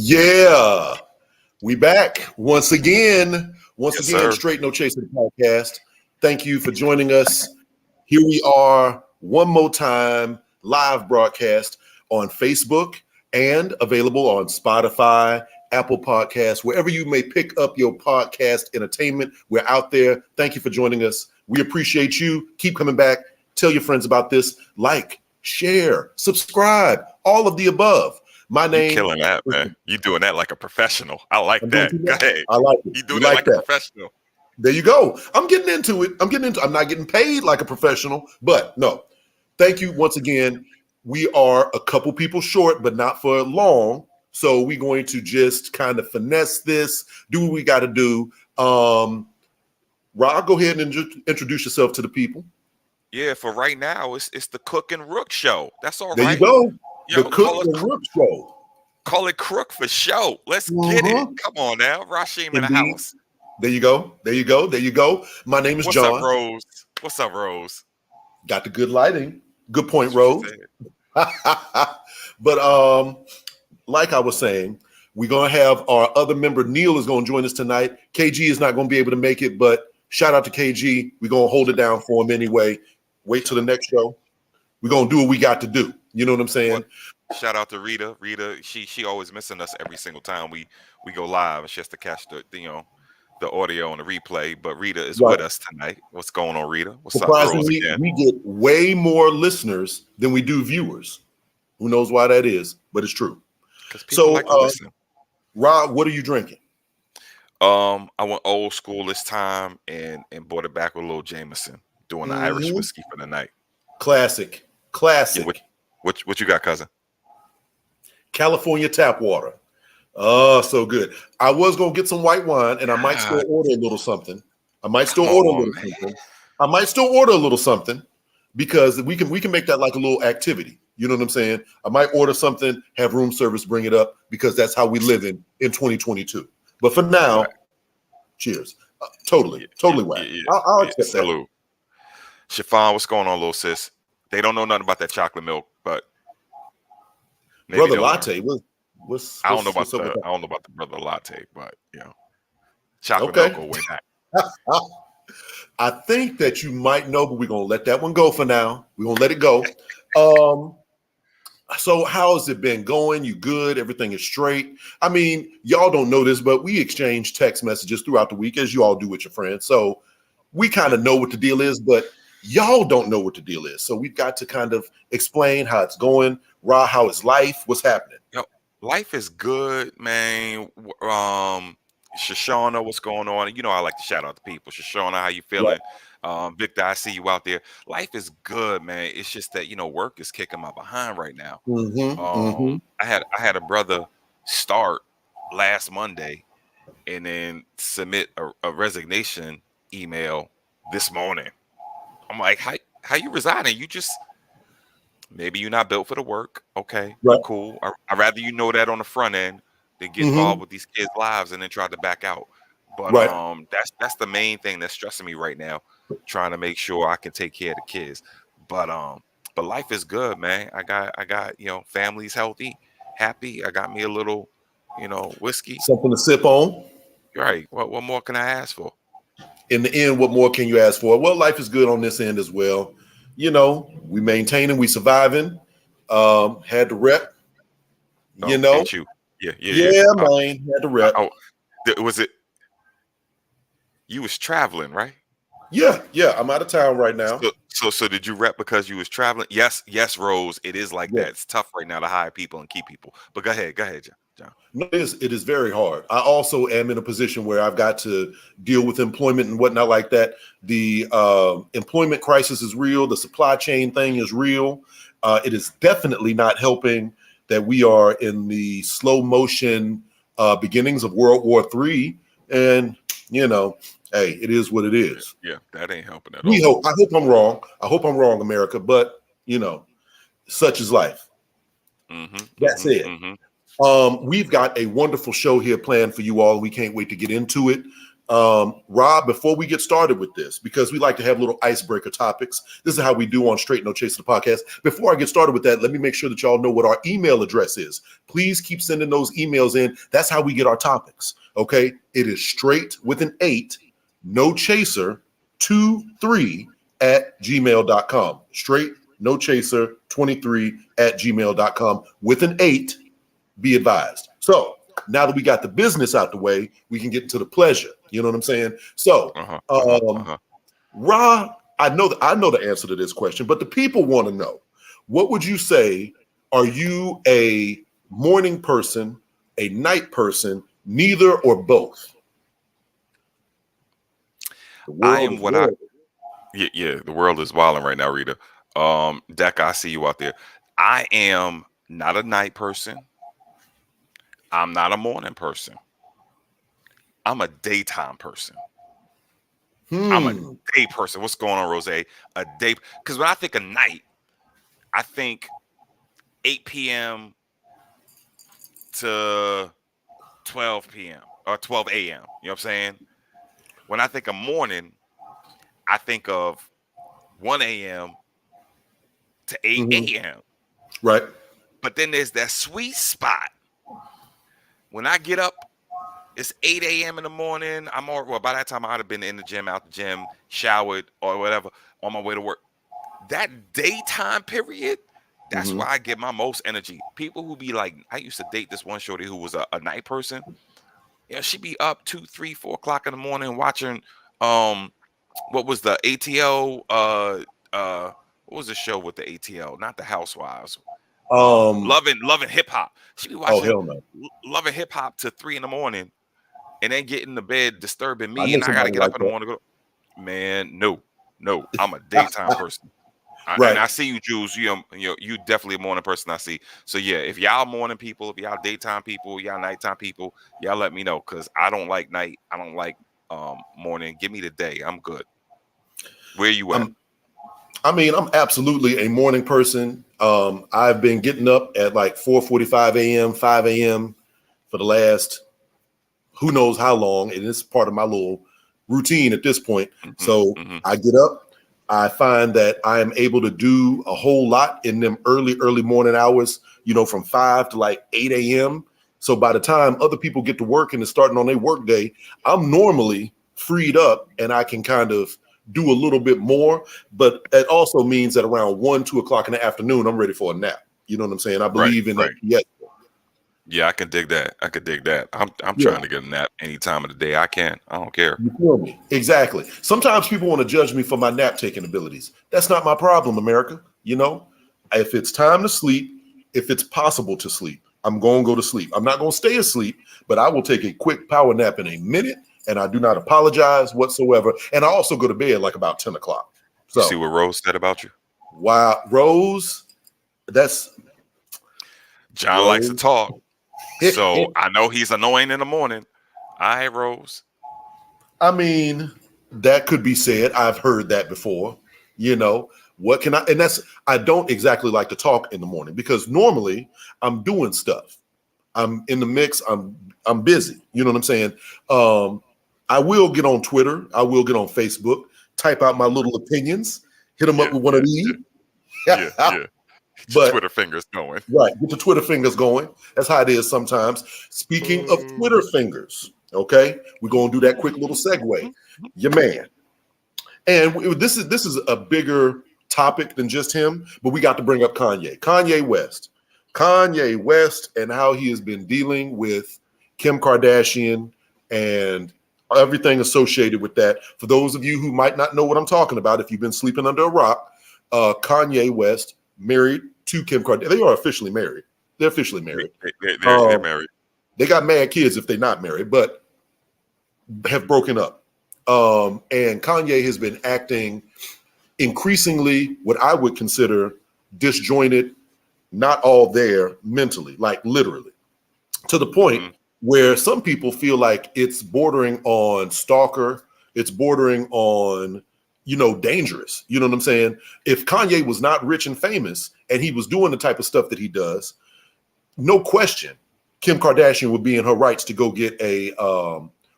Yeah, we back once again. Yes, sir. Straight No Chasing podcast. Thank you for joining us. Here we are, one more time, live broadcast on Facebook and available on Spotify, Apple Podcasts, wherever you may pick up your podcast entertainment. We're out there. Thank you for joining us. We appreciate you. Keep coming back. Tell your friends about this. Like, share, subscribe, all of the above. My name. You killing that, man. You doing that like a professional. I like that. Go ahead. I like it. You doing that like a professional. There you go. I'm getting into it. I'm not getting paid like a professional, but no. Thank you once again. We are a couple people short, but not for long. So we're going to just kind of finesse this, do what we got to do. Rob, go ahead and introduce yourself to the people. Yeah, for right now, it's the Cook and Rook show. That's all there right. There you go. Yo, the Cook and Rook show. Call it Crook for show. Let's get it. Come on now. Rashim in the house. There you go. My name is John. What's up, Rose? What's up, Rose? Got the good lighting. Good point, Rose. But like I was saying, we're going to have our other member, Neil, is going to join us tonight. KG is not going to be able to make it, but shout out to KG. We're going to hold it down for him anyway. Wait till the next show. We're going to do what we got to do. You know what I'm saying? Shout out to Rita. Rita, she always missing us every single time we go live. And she has to catch the audio and the replay. But Rita is with us tonight. What's going on, Rita? What's up, Rose? Again? We get way more listeners than we do viewers. Who knows why that is? But it's true. So, like to listen. Rob, what are you drinking? I went old school this time and brought it back with a little Jameson, doing the Irish whiskey for the night. Classic. Yeah, what you got, cousin? California tap water. Oh, so good. I was gonna get some white wine, and I might still order a little something. I might still order a little something because we can make that like a little activity. You know what I'm saying? I might order something, have room service bring it up because that's how we live in 2022. But for now, cheers. Totally whack. I'll accept salute. That. Chiffon, what's going on, little sis? They don't know nothing about that chocolate milk, but brother latte. I don't know about the brother latte, but chocolate milk go way back. I think that you might know, but we're gonna let that one go for now. We're gonna let it go. So how has it been going? You good? Everything is straight? I mean, y'all don't know this, but we exchange text messages throughout the week, as you all do with your friends. So we kind of know what the deal is, but y'all don't know what the deal is. So we've got to kind of explain how it's going. Ra, how is life? What's happening? Life is good, man. Shoshana, what's going on? You know, I like to shout out to people. Shoshana, how you feeling? Right. Victor, I see you out there. Life is good, man. It's just that, work is kicking my behind right now. I had a brother start last Monday and then submit a resignation email this morning. I'm like, how you resigning? You just maybe you're not built for the work. Okay, right. Cool. I'd rather you know that on the front end than get involved with these kids' lives and then try to back out. But that's the main thing that's stressing me right now, trying to make sure I can take care of the kids. But life is good, man. I got family's healthy, happy. I got me a little, whiskey. Something to sip on. Right. What more can I ask for? In the end, what more can you ask for? Well, life is good on this end as well. We maintaining, we surviving. Had to rep. Yeah, man. Had to rep. Was it? You was traveling, right? Yeah. I'm out of town right now. So did you rep because you was traveling? Yes, Rose. It is like that. It's tough right now to hire people and keep people. But go ahead, John. No, it is very hard. I also am in a position where I've got to deal with employment and whatnot like that. The employment crisis is real. The supply chain thing is real. It is definitely not helping that we are in the slow motion beginnings of World War III. And, hey, it is what it is. Yeah, that ain't helping at all. I hope I'm wrong. I hope I'm wrong, America. But, such is life. That's it. We've got a wonderful show here planned for you all. We can't wait to get into it. Rob, before we get started with this, because we like to have little icebreaker topics, this is how we do on Straight No Chaser the podcast. Before I get started with that, let me make sure that y'all know what our email address is. Please keep sending those emails in. That's how we get our topics. Okay. It is straight with an 8, no chaser 23 at gmail.com. Straight no chaser 23 at gmail.com with an 8. Be advised. So now that we got the business out the way, we can get into the pleasure. You know what I'm saying? So, Ra, I know the answer to this question, but the people want to know, what would you say? Are you a morning person, a night person, neither or both? I am what I. Yeah, the world is wilding right now, Rita. Deck, I see you out there. I am not a night person. I'm not a morning person. I'm a daytime person. I'm a day person. What's going on, Rose? A day. Because when I think of night, I think 8 p.m. to 12 p.m. or 12 a.m. You know what I'm saying? When I think of morning, I think of 1 a.m. to 8 a.m. Right. But then there's that sweet spot. When I get up, it's 8 a.m. in the morning. By that time, I would have been in the gym, out the gym, showered, or whatever, on my way to work. That daytime period, that's where I get my most energy. People who be like, I used to date this one shorty who was a night person. Yeah, she'd be up 2, 3, 4 o'clock in the morning watching what was the ATL? What was the show with the ATL? Not the Housewives. Loving hip hop. She be watching Loving Hip Hop to 3 in the morning, and then get in the bed disturbing me, and I gotta get up in the morning to go. Man, no, I'm a daytime person. Right. And I see you, Jules. You definitely a morning person. I see. So yeah, if y'all morning people, if y'all daytime people, y'all nighttime people, y'all let me know, because I don't like night. I don't like morning. Give me the day. I'm good. Where you at? I'm absolutely a morning person. I've been getting up at like 4:45 a.m., 5 a.m. for the last who knows how long, and it's part of my little routine at this point. So I get up. I find that I am able to do a whole lot in them early morning hours, from 5 to like 8 a.m. So by the time other people get to work and it's starting on their work day, I'm normally freed up and I can kind of do a little bit more. But it also means that around 1, 2 o'clock in the afternoon, I'm ready for a nap. You know what I'm saying? I believe in that. Yes. Yeah, I can dig that. I'm trying to get a nap any time of the day I can. I don't care. You feel me? Exactly. Sometimes people want to judge me for my nap taking abilities. That's not my problem, America. If it's time to sleep, if it's possible to sleep, I'm going to go to sleep. I'm not going to stay asleep, but I will take a quick power nap in a minute, and I do not apologize whatsoever. And I also go to bed like about 10 o'clock. So, you see what Rose said about you? Wow, Rose, John Rose likes to talk. So I know he's annoying in the morning. All right, Rose. I mean, that could be said. I've heard that before. What can I? And I don't exactly like to talk in the morning because normally I'm doing stuff. I'm in the mix. I'm busy. You know what I'm saying? I will get on Twitter. I will get on Facebook. Type out my little opinions. Hit them up with one of these. Yeah. But Twitter fingers going. Right. Get the Twitter fingers going. That's how it is sometimes. Speaking of Twitter fingers, okay, we're going to do that quick little segue. Your man. And this is a bigger topic than just him, but we got to bring up Kanye. Kanye West and how he has been dealing with Kim Kardashian and everything associated with that. For those of you who might not know what I'm talking about, if you've been sleeping under a rock, Kanye West married to Kim Kardashian. They are officially married. They're officially married. They're married. They got mad kids if they're not married, but have broken up. And Kanye has been acting increasingly what I would consider disjointed, not all there mentally, like literally, to the point where some people feel like it's bordering on stalker. It's bordering on dangerous. You know what I'm saying? If Kanye was not rich and famous and he was doing the type of stuff that he does, no question, Kim Kardashian would be in her rights to go get a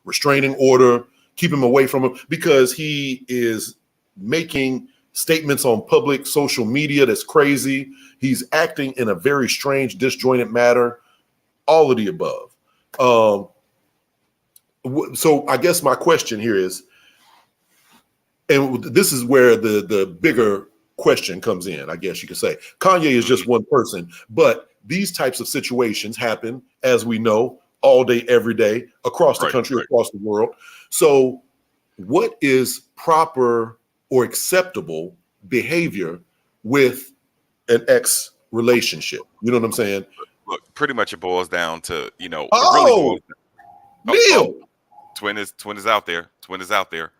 restraining order, keep him away from him because he is making statements on public social media that's crazy. He's acting in a very strange, disjointed manner. All of the above. So I guess my question here is, and this is where the bigger question comes in, I guess you could say. Kanye is just one person, but these types of situations happen, as we know, all day, every day, across the country, across the world. So what is proper or acceptable behavior with an ex relationship? You know what I'm saying? Look, pretty much it boils down to, it really Oh, boils down. Neil. Twin is out there. Twin is out there.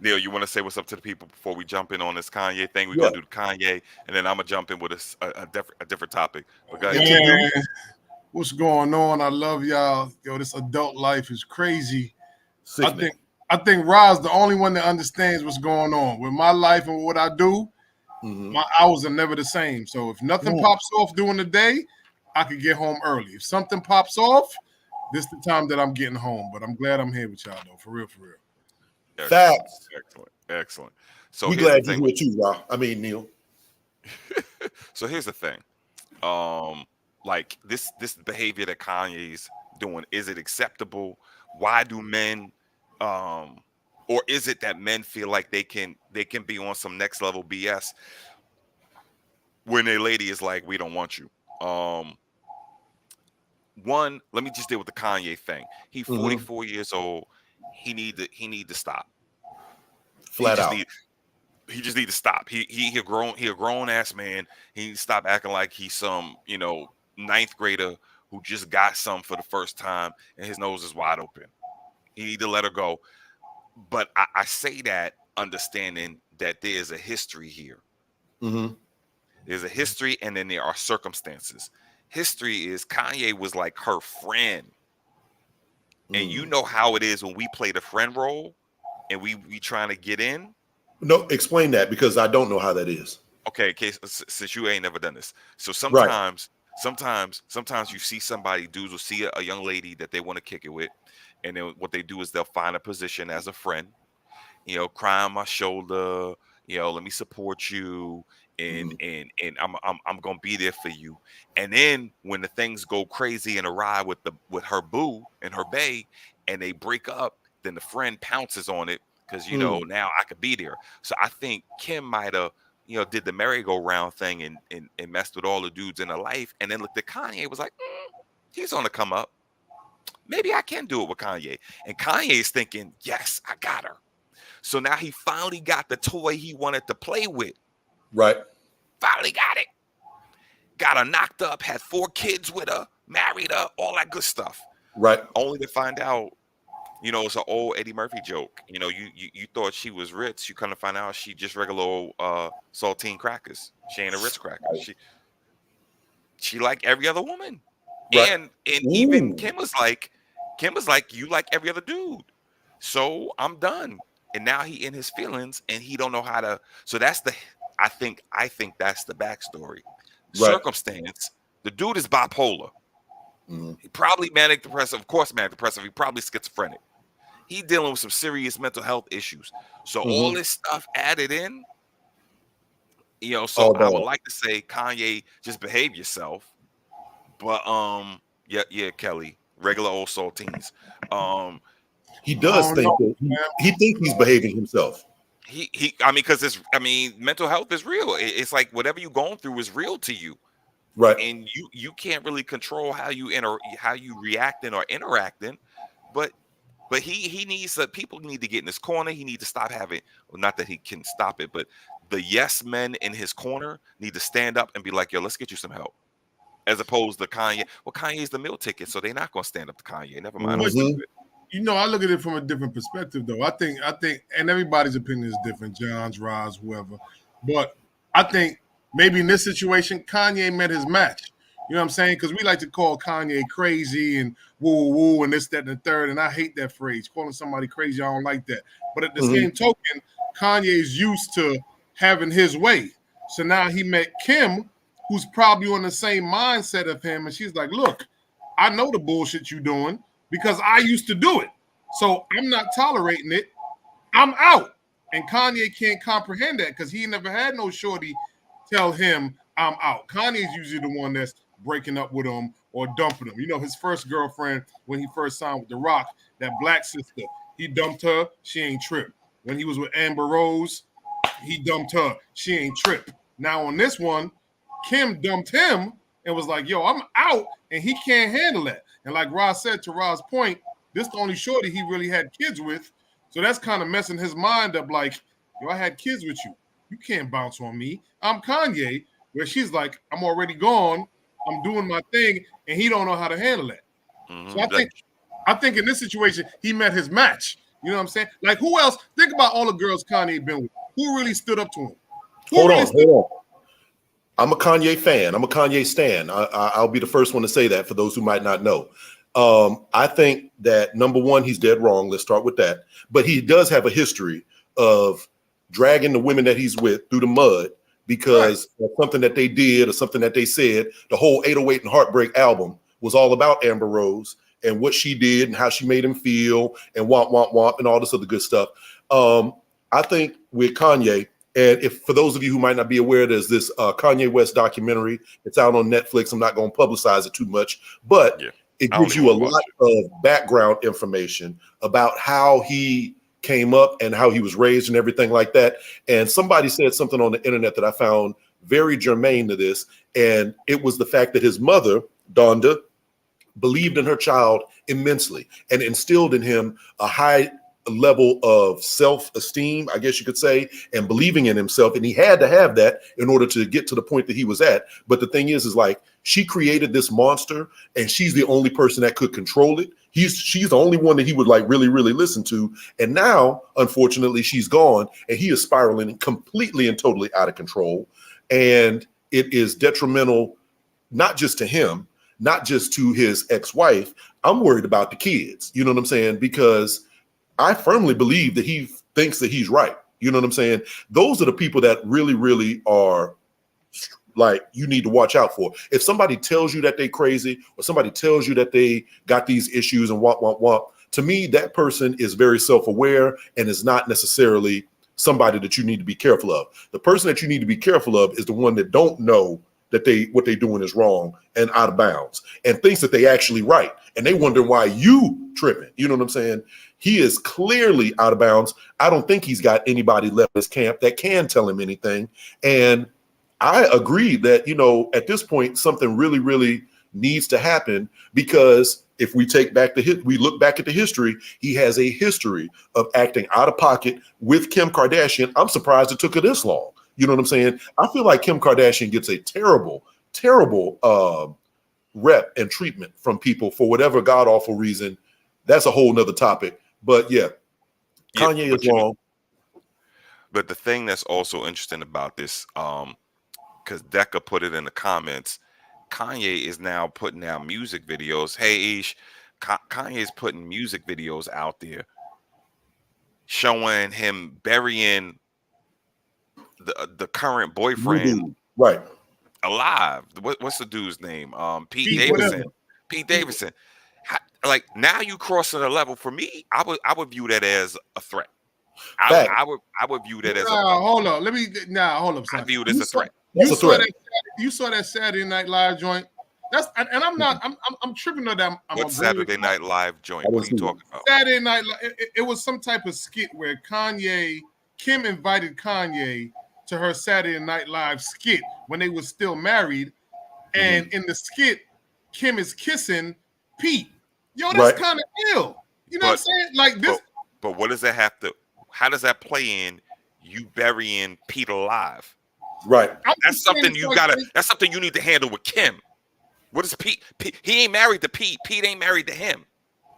Neil, you want to say what's up to the people before we jump in on this Kanye thing? We're gonna do the Kanye, and then I'm gonna jump in with a different topic. But go ahead. Man, what's going on? I love y'all. Yo, this adult life is crazy. Sickening. I think Rod's the only one that understands what's going on with my life and what I do. My hours are never the same. So if nothing pops off during the day, I could get home early. If something pops off, this is the time that I'm getting home. But I'm glad I'm here with y'all though, for real, for real. Facts. Excellent. So we glad you're here too, Rob. I mean, Neil. So here's the thing. Like this behavior that Kanye's doing, is it acceptable? Why do men or is it that men feel like they can be on some next level BS when a lady is like, we don't want you? One, let me just deal with the Kanye thing. He's 44 years old. He need to stop. Flat out. He just need to stop. He a grown ass man. He need to stop acting like he's some, ninth grader who just got some for the first time and his nose is wide open. He need to let her go. But I say that understanding that there's a history here. There's a history, and then there are circumstances. History is Kanye was like her friend. And you know how it is when we play the friend role and we trying to get in. No, explain that, because I don't know how that is. Okay, since you ain't never done this. So sometimes you see dudes will see a young lady that they want to kick it with. And then what they do is they'll find a position as a friend, cry on my shoulder, let me support you. And I'm gonna be there for you. And then when the things go crazy in a ride with her boo and her bae, and they break up, then the friend pounces on it because now I could be there. So I think Kim might have did the merry-go-round thing and messed with all the dudes in her life, and then looked at Kanye, was like, he's on the come up. Maybe I can do it with Kanye. And Kanye's thinking, yes, I got her. So now he finally got the toy he wanted to play with. Right. Finally got it. Got her knocked up, had 4 kids with her, married her, all that good stuff. Right. Only to find out, it's an old Eddie Murphy joke. You thought she was rich. You kind of find out she just regular old saltine crackers. She ain't a Ritz cracker. She like every other woman. Right. And even Kim was like, you like every other dude. So I'm done. And now he in his feelings and he don't know how to. So that's I think that's the backstory. Right. Circumstance. The dude is bipolar. He probably manic depressive. Of course, manic depressive. He probably schizophrenic. He dealing with some serious mental health issues. So all this stuff added in, so I would like to say, Kanye, just behave yourself. But yeah, Kelly, regular old saltines. He does think that he thinks he's behaving himself. Because mental health is real. It's like whatever you're going through is real to you, right? And you can't really control how you reacting or interacting, but he needs people need to get in his corner. He needs to stop having, well, not that he can stop it, but the yes men in his corner need to stand up and be like, yo, let's get you some help, as opposed to Kanye. Well, Kanye's the meal ticket, so they're not going to stand up to Kanye. Never mind. I look at it from a different perspective, though. I think, and everybody's opinion is different, John's, Rod's, whoever. But I think maybe in this situation, Kanye met his match. You know what I'm saying? Because we like to call Kanye crazy and woo and this, that, and the third. And I hate that phrase. Calling somebody crazy, I don't like that. But at the same token, Kanye's used to having his way. So now he met Kim, who's probably on the same mindset of him. And she's like, look, I know the bullshit you're doing, because I used to do it. So I'm not tolerating it. I'm out. And Kanye can't comprehend that because he never had no shorty tell him I'm out. Kanye's usually the one that's breaking up with him or dumping him. You know, his first girlfriend when he first signed with The Rock, that black sister, he dumped her. She ain't tripped. When he was with Amber Rose, he dumped her. She ain't tripped. Now on this one, Kim dumped him and was like, yo, I'm out, and he can't handle that. And like Roz said, to Roz's point, this the only shorty he really had kids with. So that's kind of messing his mind up like, yo, I had kids with you. You can't bounce on me. I'm Kanye, where she's like, I'm already gone. I'm doing my thing, and he don't know how to handle that. Mm-hmm. So I think in this situation, he met his match. You know what I'm saying? Like, who else? Think about all the girls Kanye been with. Who really stood up to him? Hold on. I'm a Kanye fan. I'm a Kanye stan. I'll be the first one to say that for those who might not know. I think that, number one, he's dead wrong. Let's start with that. But he does have a history of dragging the women that he's with through the mud because of something that they did or something that they said. The whole 808 and Heartbreak album was all about Amber Rose and what she did and how she made him feel and womp and all this other good stuff. I think with Kanye, and if for those of you who might not be aware, there's this Kanye West documentary. It's out on Netflix. I'm not going to publicize it too much, but it gives you a lot of background information about how he came up and how he was raised and everything like that. And somebody said something on the internet that I found very germane to this. And it was the fact that his mother, Donda, believed in her child immensely and instilled in him a high level of self-esteem, I guess you could say, and believing in himself. And he had to have that in order to get to the point that he was at. But the thing is like, she created this monster and she's the only person that could control it. She's the only one that he would like really, really listen to. And now, unfortunately, she's gone and he is spiraling completely and totally out of control. And it is detrimental, not just to him, not just to his ex-wife. I'm worried about the kids. You know what I'm saying? Because I firmly believe that he thinks that he's right. You know what I'm saying? Those are the people that really, really are like you need to watch out for. If somebody tells you that they crazy or somebody tells you that they got these issues and want, to me, that person is very self-aware and is not necessarily somebody that you need to be careful of. The person that you need to be careful of is the one that don't know that what they're doing is wrong and out of bounds and thinks that they actually right. And they wonder why you tripping. You know what I'm saying? He is clearly out of bounds. I don't think he's got anybody left in his camp that can tell him anything. And I agree that, you know, at this point, something really, really needs to happen because if we take back we look back at the history, he has a history of acting out of pocket with Kim Kardashian. I'm surprised it took her this long. You know what I'm saying? I feel like Kim Kardashian gets a terrible, terrible rep and treatment from people for whatever god awful reason. That's a whole nother topic. But yeah, Kanye is wrong. But the thing that's also interesting about this, because Decca put it in the comments, Kanye is now putting out music videos. Hey, Ish, Kanye is putting music videos out there showing him burying the current boyfriend right alive. What's the dude's name? Pete Davidson. Pete Davidson. Like now you crossing a level for me. I would view that as a threat. I would view that as a hold up. Hold up. I view it as a threat. You saw that Saturday Night Live joint. I'm tripping on that. What Saturday Night Live joint? What are you talking about? Saturday Night Live. It was some type of skit where Kim invited Kanye to her Saturday Night Live skit when they were still married, and in the skit, Kim is kissing Pete. Yo, that's kind of ill. You know what I'm saying? Like this. But what does that have to? How does that play in you burying Pete alive? Right. That's something you gotta. That's something you need to handle with Kim. What is Pete? He ain't married to Pete. Pete ain't married to him.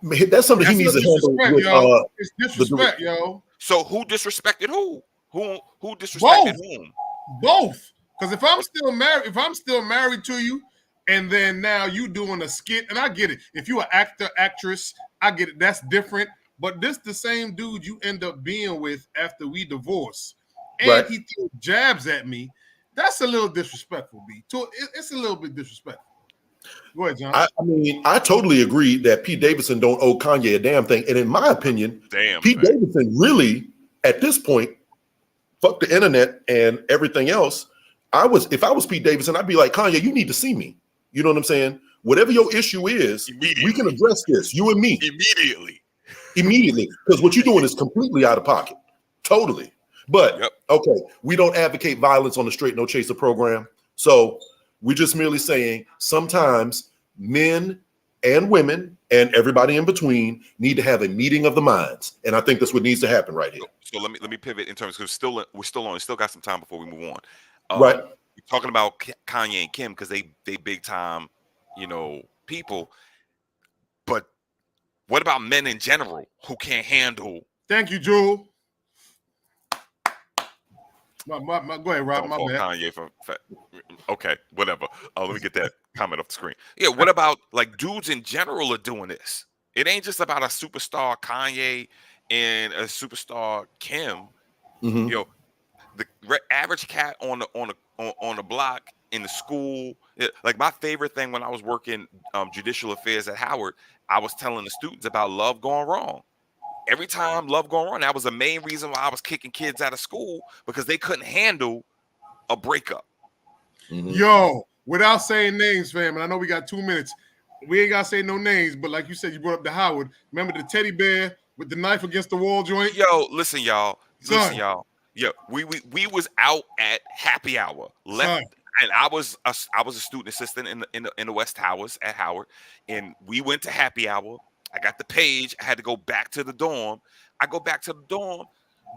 Man, that's something he needs to handle with. It's disrespect, yo. So who disrespected who? Who disrespected whom? Both. Because if I'm still married to you, and then now you doing a skit, and I get it. If you an actor, actress, I get it. That's different. But this the same dude you end up being with after we divorce, and he threw jabs at me. That's a little disrespectful, B. It's a little bit disrespectful. Go ahead, John. I mean, I totally agree that Pete Davidson don't owe Kanye a damn thing. And in my opinion, Pete Davidson really, at this point, fuck the internet and everything else. If I was Pete Davidson, I'd be like, Kanye, you need to see me. You know what I'm saying? Whatever your issue is, we can address this, you and me. Immediately. Because what you're doing is completely out of pocket. Totally. But, okay, we don't advocate violence on the Straight No Chaser program. So we're just merely saying sometimes men and women and everybody in between need to have a meeting of the minds. And I think that's what needs to happen right here. So let me pivot in terms, because we're still got some time before we move on. Right. We're talking about Kanye and Kim because they big time, people. But what about men in general who can't handle? Thank you, Jewel. Go ahead, Rob. My bad. Kanye okay, whatever. Let me get that comment off the screen. Yeah, what about like dudes in general are doing this? It ain't just about a superstar Kanye and a superstar Kim. Mm-hmm. The average cat on the block in the school. Like my favorite thing when I was working judicial affairs at Howard, I was telling the students about love going wrong. Every time love going wrong, that was the main reason why I was kicking kids out of school, because they couldn't handle a breakup. Mm-hmm. Yo, without saying names, fam, and I know we got 2 minutes. We ain't got to say no names, but like you said, you brought up the Howard. Remember the teddy bear with the knife against the wall joint? Yo, listen, y'all. Yeah, we was out at happy hour. And I was a student assistant in the West Towers at Howard, and we went to happy hour. I got the page. I had to go back to the dorm. I go back to the dorm.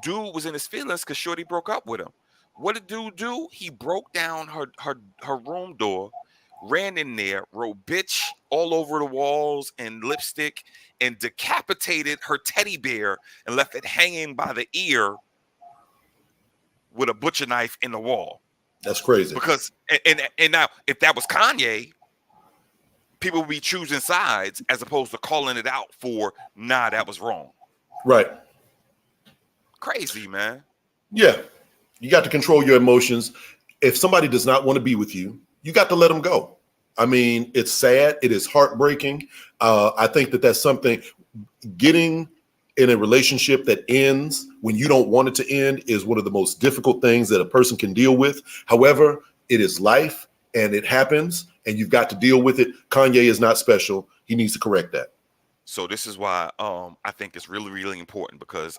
Dude was in his feelings because Shorty broke up with him. What did dude do? He broke down her room door, ran in there, wrote bitch all over the walls and lipstick, and decapitated her teddy bear and left it hanging by the ear with a butcher knife in the wall. That's crazy. Because and now if that was Kanye, people would be choosing sides as opposed to calling it out for, nah, that was wrong. Right. Crazy, man. Yeah. You got to control your emotions. If somebody does not want to be with you, you got to let them go. I mean, it's sad. It is heartbreaking. I think that's something, getting in a relationship that ends when you don't want it to end is one of the most difficult things that a person can deal with. However, it is life and it happens and you've got to deal with it. Kanye is not special. He needs to correct that. So this is why I think it's really, really important, because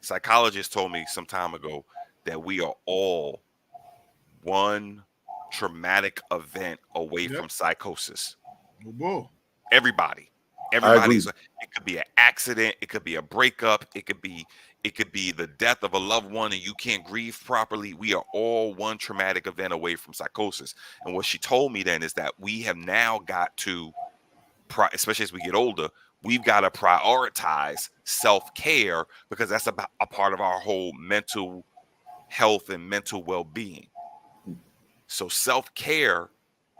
psychologist told me some time ago that we are all one traumatic event away from psychosis. Whoa. Everybody's. It could be an accident. It could be a breakup. It could be the death of a loved one and you can't grieve properly. We are all one traumatic event away from psychosis. And what she told me then is that we have now got to, especially as we get older, we've got to prioritize self-care, because that's about a part of our whole mental health and mental well-being. So self-care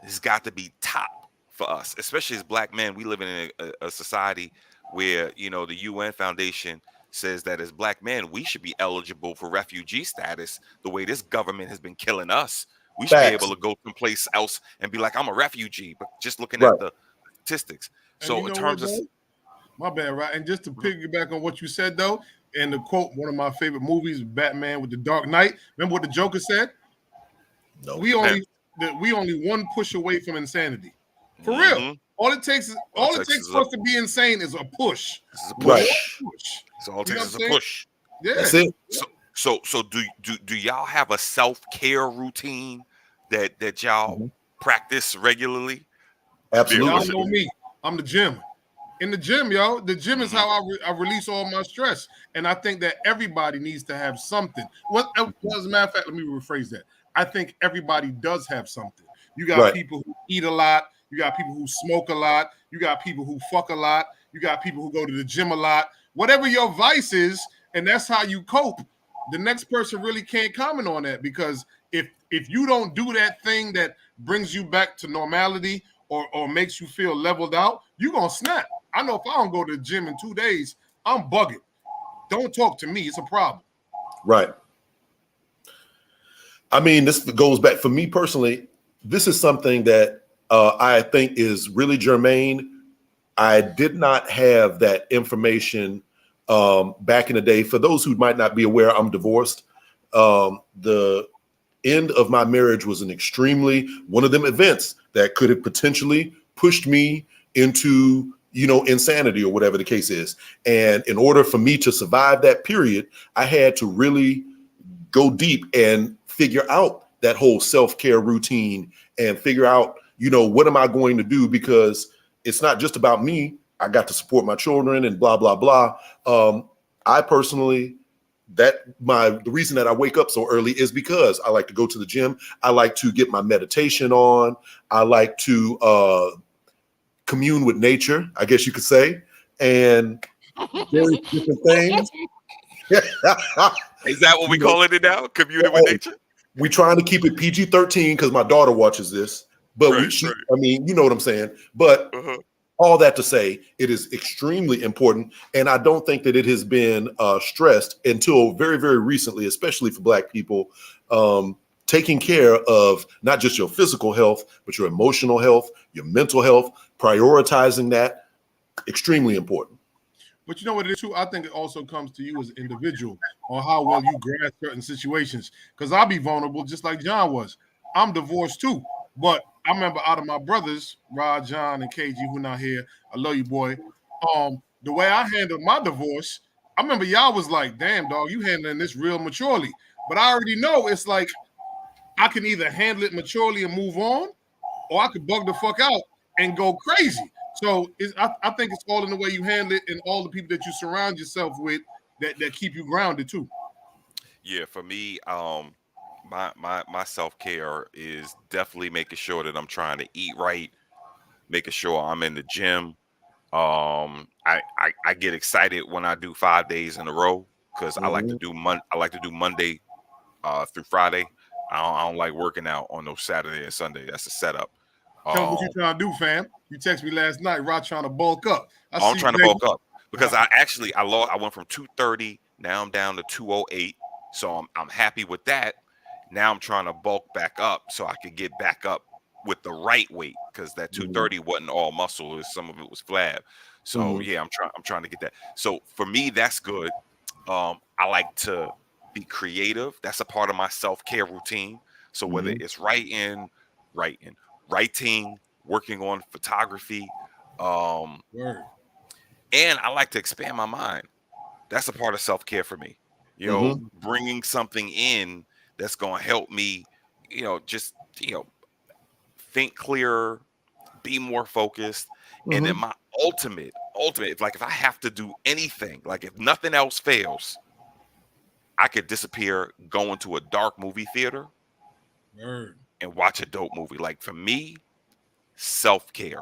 has got to be top for us, especially as Black men. We live in a society where, the UN Foundation says that as Black men, we should be eligible for refugee status. The way this government has been killing us, we should be able to go someplace else and be like, I'm a refugee, but just looking at the statistics. So in terms of... My bad, right? And just to piggyback on what you said, though, and to quote one of my favorite movies, Batman with the Dark Knight, remember what the Joker said? No. We only one push away from insanity. For real. All it takes for us to be insane is a push. It's a push. Right. So all it takes is a push. Yeah. That's it. So do y'all have a self-care routine that y'all practice regularly? Absolutely. Y'all know me. I'm the gym. In the gym, yo. The gym is how I release all my stress. And I think that everybody needs to have something. Well, as a matter of fact, let me rephrase that. I think everybody does have something. You got people who eat a lot. You got people who smoke a lot. You got people who fuck a lot. You got people who go to the gym a lot. Whatever your vice is, and that's how you cope, the next person really can't comment on that, because if you don't do that thing that brings you back to normality or makes you feel leveled out, you're going to snap. I know if I don't go to the gym in 2 days, I'm bugging. Don't talk to me. It's a problem. Right. I mean, this goes back for me personally. This is something that I think is really germane. I did not have that information back in the day. For those who might not be aware, I'm divorced. The end of my marriage was an extremely one of them events that could have potentially pushed me into, you know, insanity or whatever the case is. And in order for me to survive that period, I had to really go deep and figure out that whole self-care routine and figure out, you know, what am I going to do? Because it's not just about me. I got to support my children and blah, blah, blah. I personally, the reason that I wake up so early is because I like to go to the gym. I like to get my meditation on. I like to commune with nature, I guess you could say, and various different things. Is that what we call it now? Communing with nature? We trying to keep it PG-13 because my daughter watches this. But right. I mean, you know what I'm saying. But all that to say, it is extremely important. And I don't think that it has been stressed until very, very recently, especially for Black people, taking care of not just your physical health, but your emotional health, your mental health, prioritizing that, extremely important. But you know what it is too? I think it also comes to you as an individual on how well you grasp certain situations. Because I'll be vulnerable just like John was. I'm divorced too. But I remember out of my brothers, Rod, John, and KG, who not here, I love you, boy. The way I handled my divorce, I remember y'all was like, damn, dog, you handling this real maturely. But I already know it's like I can either handle it maturely and move on, or I could bug the fuck out and go crazy. So I think it's all in the way you handle it and all the people that you surround yourself with that keep you grounded too. Yeah, for me, my self-care is definitely making sure that I'm trying to eat right, making sure I'm in the gym. I get excited when I do 5 days in a row because I like to do Monday through Friday. I don't like working out on those Saturday and Sunday. That's a setup. Tell me what you trying to do, fam. You text me last night, Rod trying to bulk up. I'm trying to bulk up because I went from 230, now I'm down to 208. So I'm happy with that. Now I'm trying to bulk back up so I could get back up with the right weight because that 230 wasn't all muscle, some of it was flab. So yeah, I'm trying to get that. So for me, that's good. I like to be creative. That's a part of my self-care routine. So whether it's writing, working on photography, and I like to expand my mind. That's a part of self-care for me. You know, bringing something in that's going to help me, just, think clearer, be more focused. And then my ultimate, like if I have to do anything, like if nothing else fails, I could disappear, go into a dark movie theater and watch a dope movie. Like for me, self-care.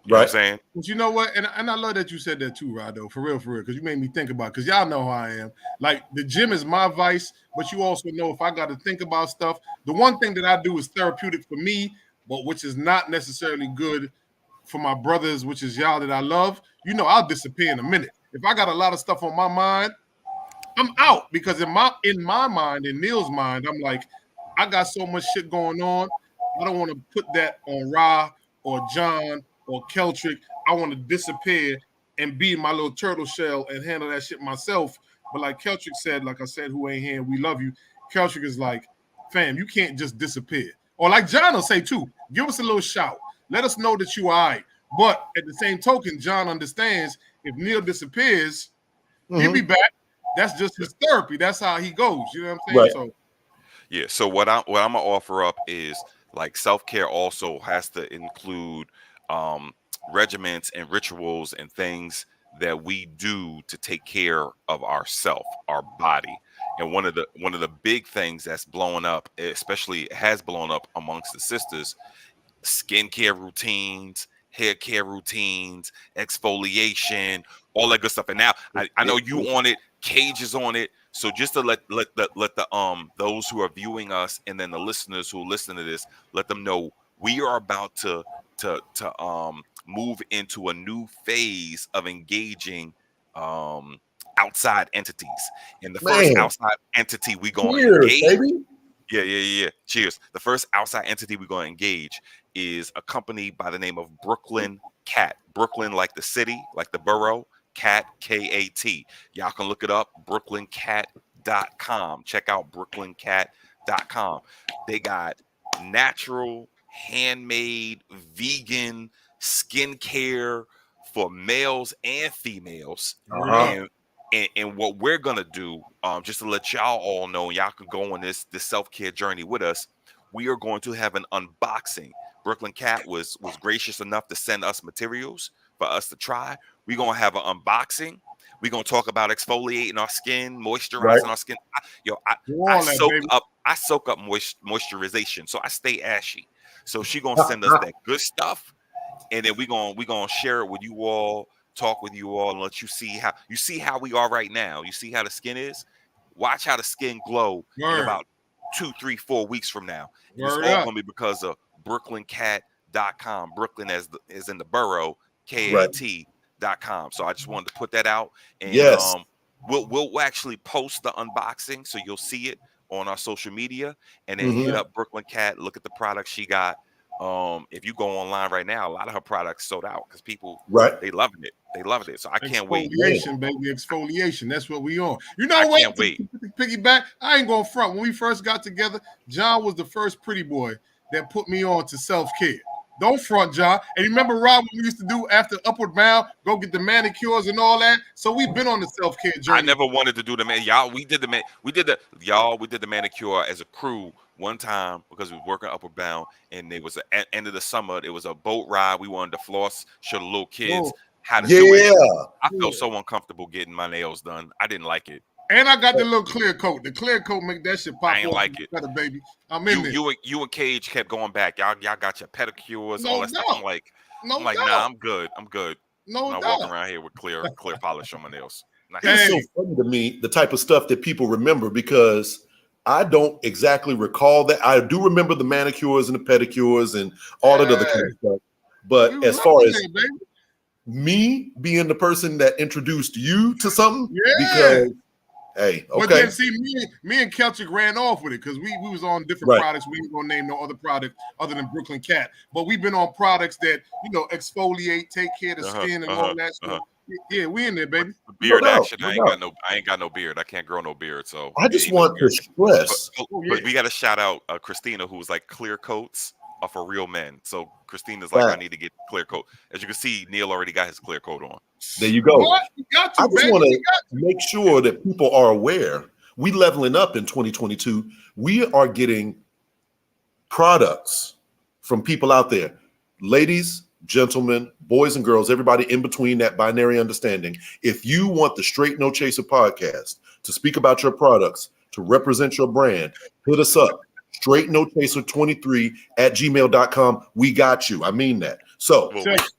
You know what I'm saying? But you know what? And I love that you said that too, Rado. For real, because you made me think about it. Because y'all know how I am. Like the gym is my vice, but you also know if I got to think about stuff, the one thing that I do is therapeutic for me, but which is not necessarily good for my brothers, which is y'all that I love. You know, I'll disappear in a minute. If I got a lot of stuff on my mind, I'm out because in my mind, in Neil's mind, I'm like, I got so much shit going on. I don't want to put that on Ra or John or Keltrick. I want to disappear and be in my little turtle shell and handle that shit myself. But like Keltrick said, like I said, who ain't here, we love you. Keltrick is like, fam, you can't just disappear. Or like John will say too, give us a little shout. Let us know that you all right. But at the same token, John understands if Neil disappears, he'll be back. That's just his therapy. That's how he goes. You know what I'm saying? Right. So yeah. So what I'm gonna offer up is like self-care also has to include regiments and rituals and things that we do to take care of ourself, our body. And one of the big things that's blowing up, especially has blown up amongst the sisters, skincare routines, hair care routines, exfoliation, all that good stuff. And now I know you on it, Cage is on it. So just to let the those who are viewing us and then the listeners who listen to this, let them know we are about to move into a new phase of engaging outside entities. And the first outside entity we gonna engage, baby. Yeah. Cheers. The first outside entity we're going to engage is a company by the name of Brooklyn Cat. Brooklyn, like the city, like the borough. Cat, K-A-T. Y'all can look it up, brooklyncat.com. Check out brooklyncat.com. They got natural, handmade, vegan skincare for males and females. And what we're gonna do, just to let y'all all know, y'all can go on this self-care journey with us. We are going to have an unboxing. Brooklyn Cat was gracious enough to send us materials for us to try. We're gonna have an unboxing. We're gonna talk about exfoliating our skin, moisturizing our skin. I soak up moisturization, so I stay ashy. So she gonna send us that good stuff, and then we gonna share it with you all, talk with you all, and let you see how we are right now. You see how the skin is. Watch how the skin glow in about 2, 3, 4 weeks from now. And it's all gonna be because of brooklyncat.com. Brooklyn as in the borough, KAT.com. So I just wanted to put that out, and we'll actually post the unboxing, so you'll see it on our social media, and then hit up Brooklyn Cat, look at the products she got. If you go online right now, a lot of her products sold out because people they loving it. They loving it. So I can't wait. Exfoliation, baby, exfoliation. That's what we on. You know what? Can't wait. Piggyback. I ain't going front. When we first got together, John was the first pretty boy that put me on to self-care. Don't front, John. And remember, Rob, what we used to do after Upward Bound, go get the manicures and all that. So we've been on the self-care journey. I never wanted to do the y'all. We did the manicure as a crew one time because we was working Upward Bound, and it was the end of the summer. It was a boat ride. We wanted to floss, show the little kids how to do it. I felt so uncomfortable getting my nails done. I didn't like it. And I got the little clear coat. The clear coat make that shit pop. I ain't like it, baby. I'm in there. You and Cage kept going back. Y'all got your pedicures, all that stuff. I'm like, nah, I'm good. I'm not walking around here with clear polish on my nails. It's so funny to me, the type of stuff that people remember, because I don't exactly recall that. I do remember the manicures and the pedicures and all that other kind of stuff. But as far as me being the person that introduced you to something, because hey, okay. But then see, me and Kelchick ran off with it because we was on different products. We ain't gonna name no other product other than Brooklyn Cat. But we've been on products that, exfoliate, take care of the skin and all that stuff. Yeah, we in there, baby. Beard action. I ain't got no beard. I can't grow no beard. So I just want to stress. But we got to shout out Christina, who was like clear coats are for real men. So Christina's like, I need to get clear coat. As you can see, Neil already got his clear coat on. There you go. I just want to make sure that people are aware. We leveling up in 2022. We are getting products from people out there. Ladies, gentlemen, boys and girls, everybody in between that binary understanding. If you want the Straight No Chaser podcast to speak about your products, to represent your brand, hit us up. straightnochaser23@gmail.com. We got you. I mean that. So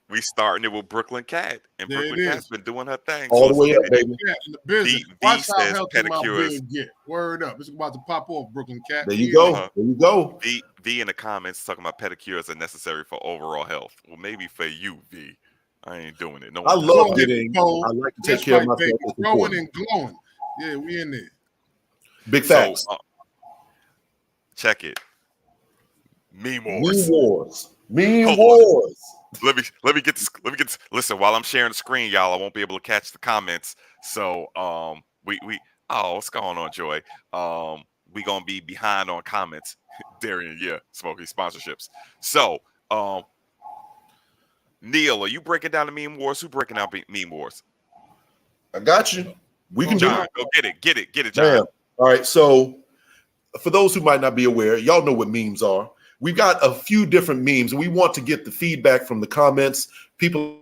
we starting it with Brooklyn Cat, and Brooklyn Cat's been doing her thing all the way up, baby. Yeah, in the business. Watch how healthy my beard get. Word up. It's about to pop off, Brooklyn Cat. There you go. There you go. V in the comments talking about pedicures are necessary for overall health. Well, maybe for you, V. I ain't doing it. No, I love getting. I like to take care of myself. Growing and glowing. Yeah, we in there. Big facts. So, check it. Meme wars. Let me get this. Listen, while I'm sharing the screen, y'all, I won't be able to catch the comments. So what's going on, Joy? We gonna be behind on comments. Darian, Smokey sponsorships. So Neil, are you breaking down the meme wars? Who breaking down meme wars? I got you. We can John, do it. Get it, John. Man. All right, so for those who might not be aware, y'all know what memes are. We've got a few different memes, and we want to get the feedback from the comments, people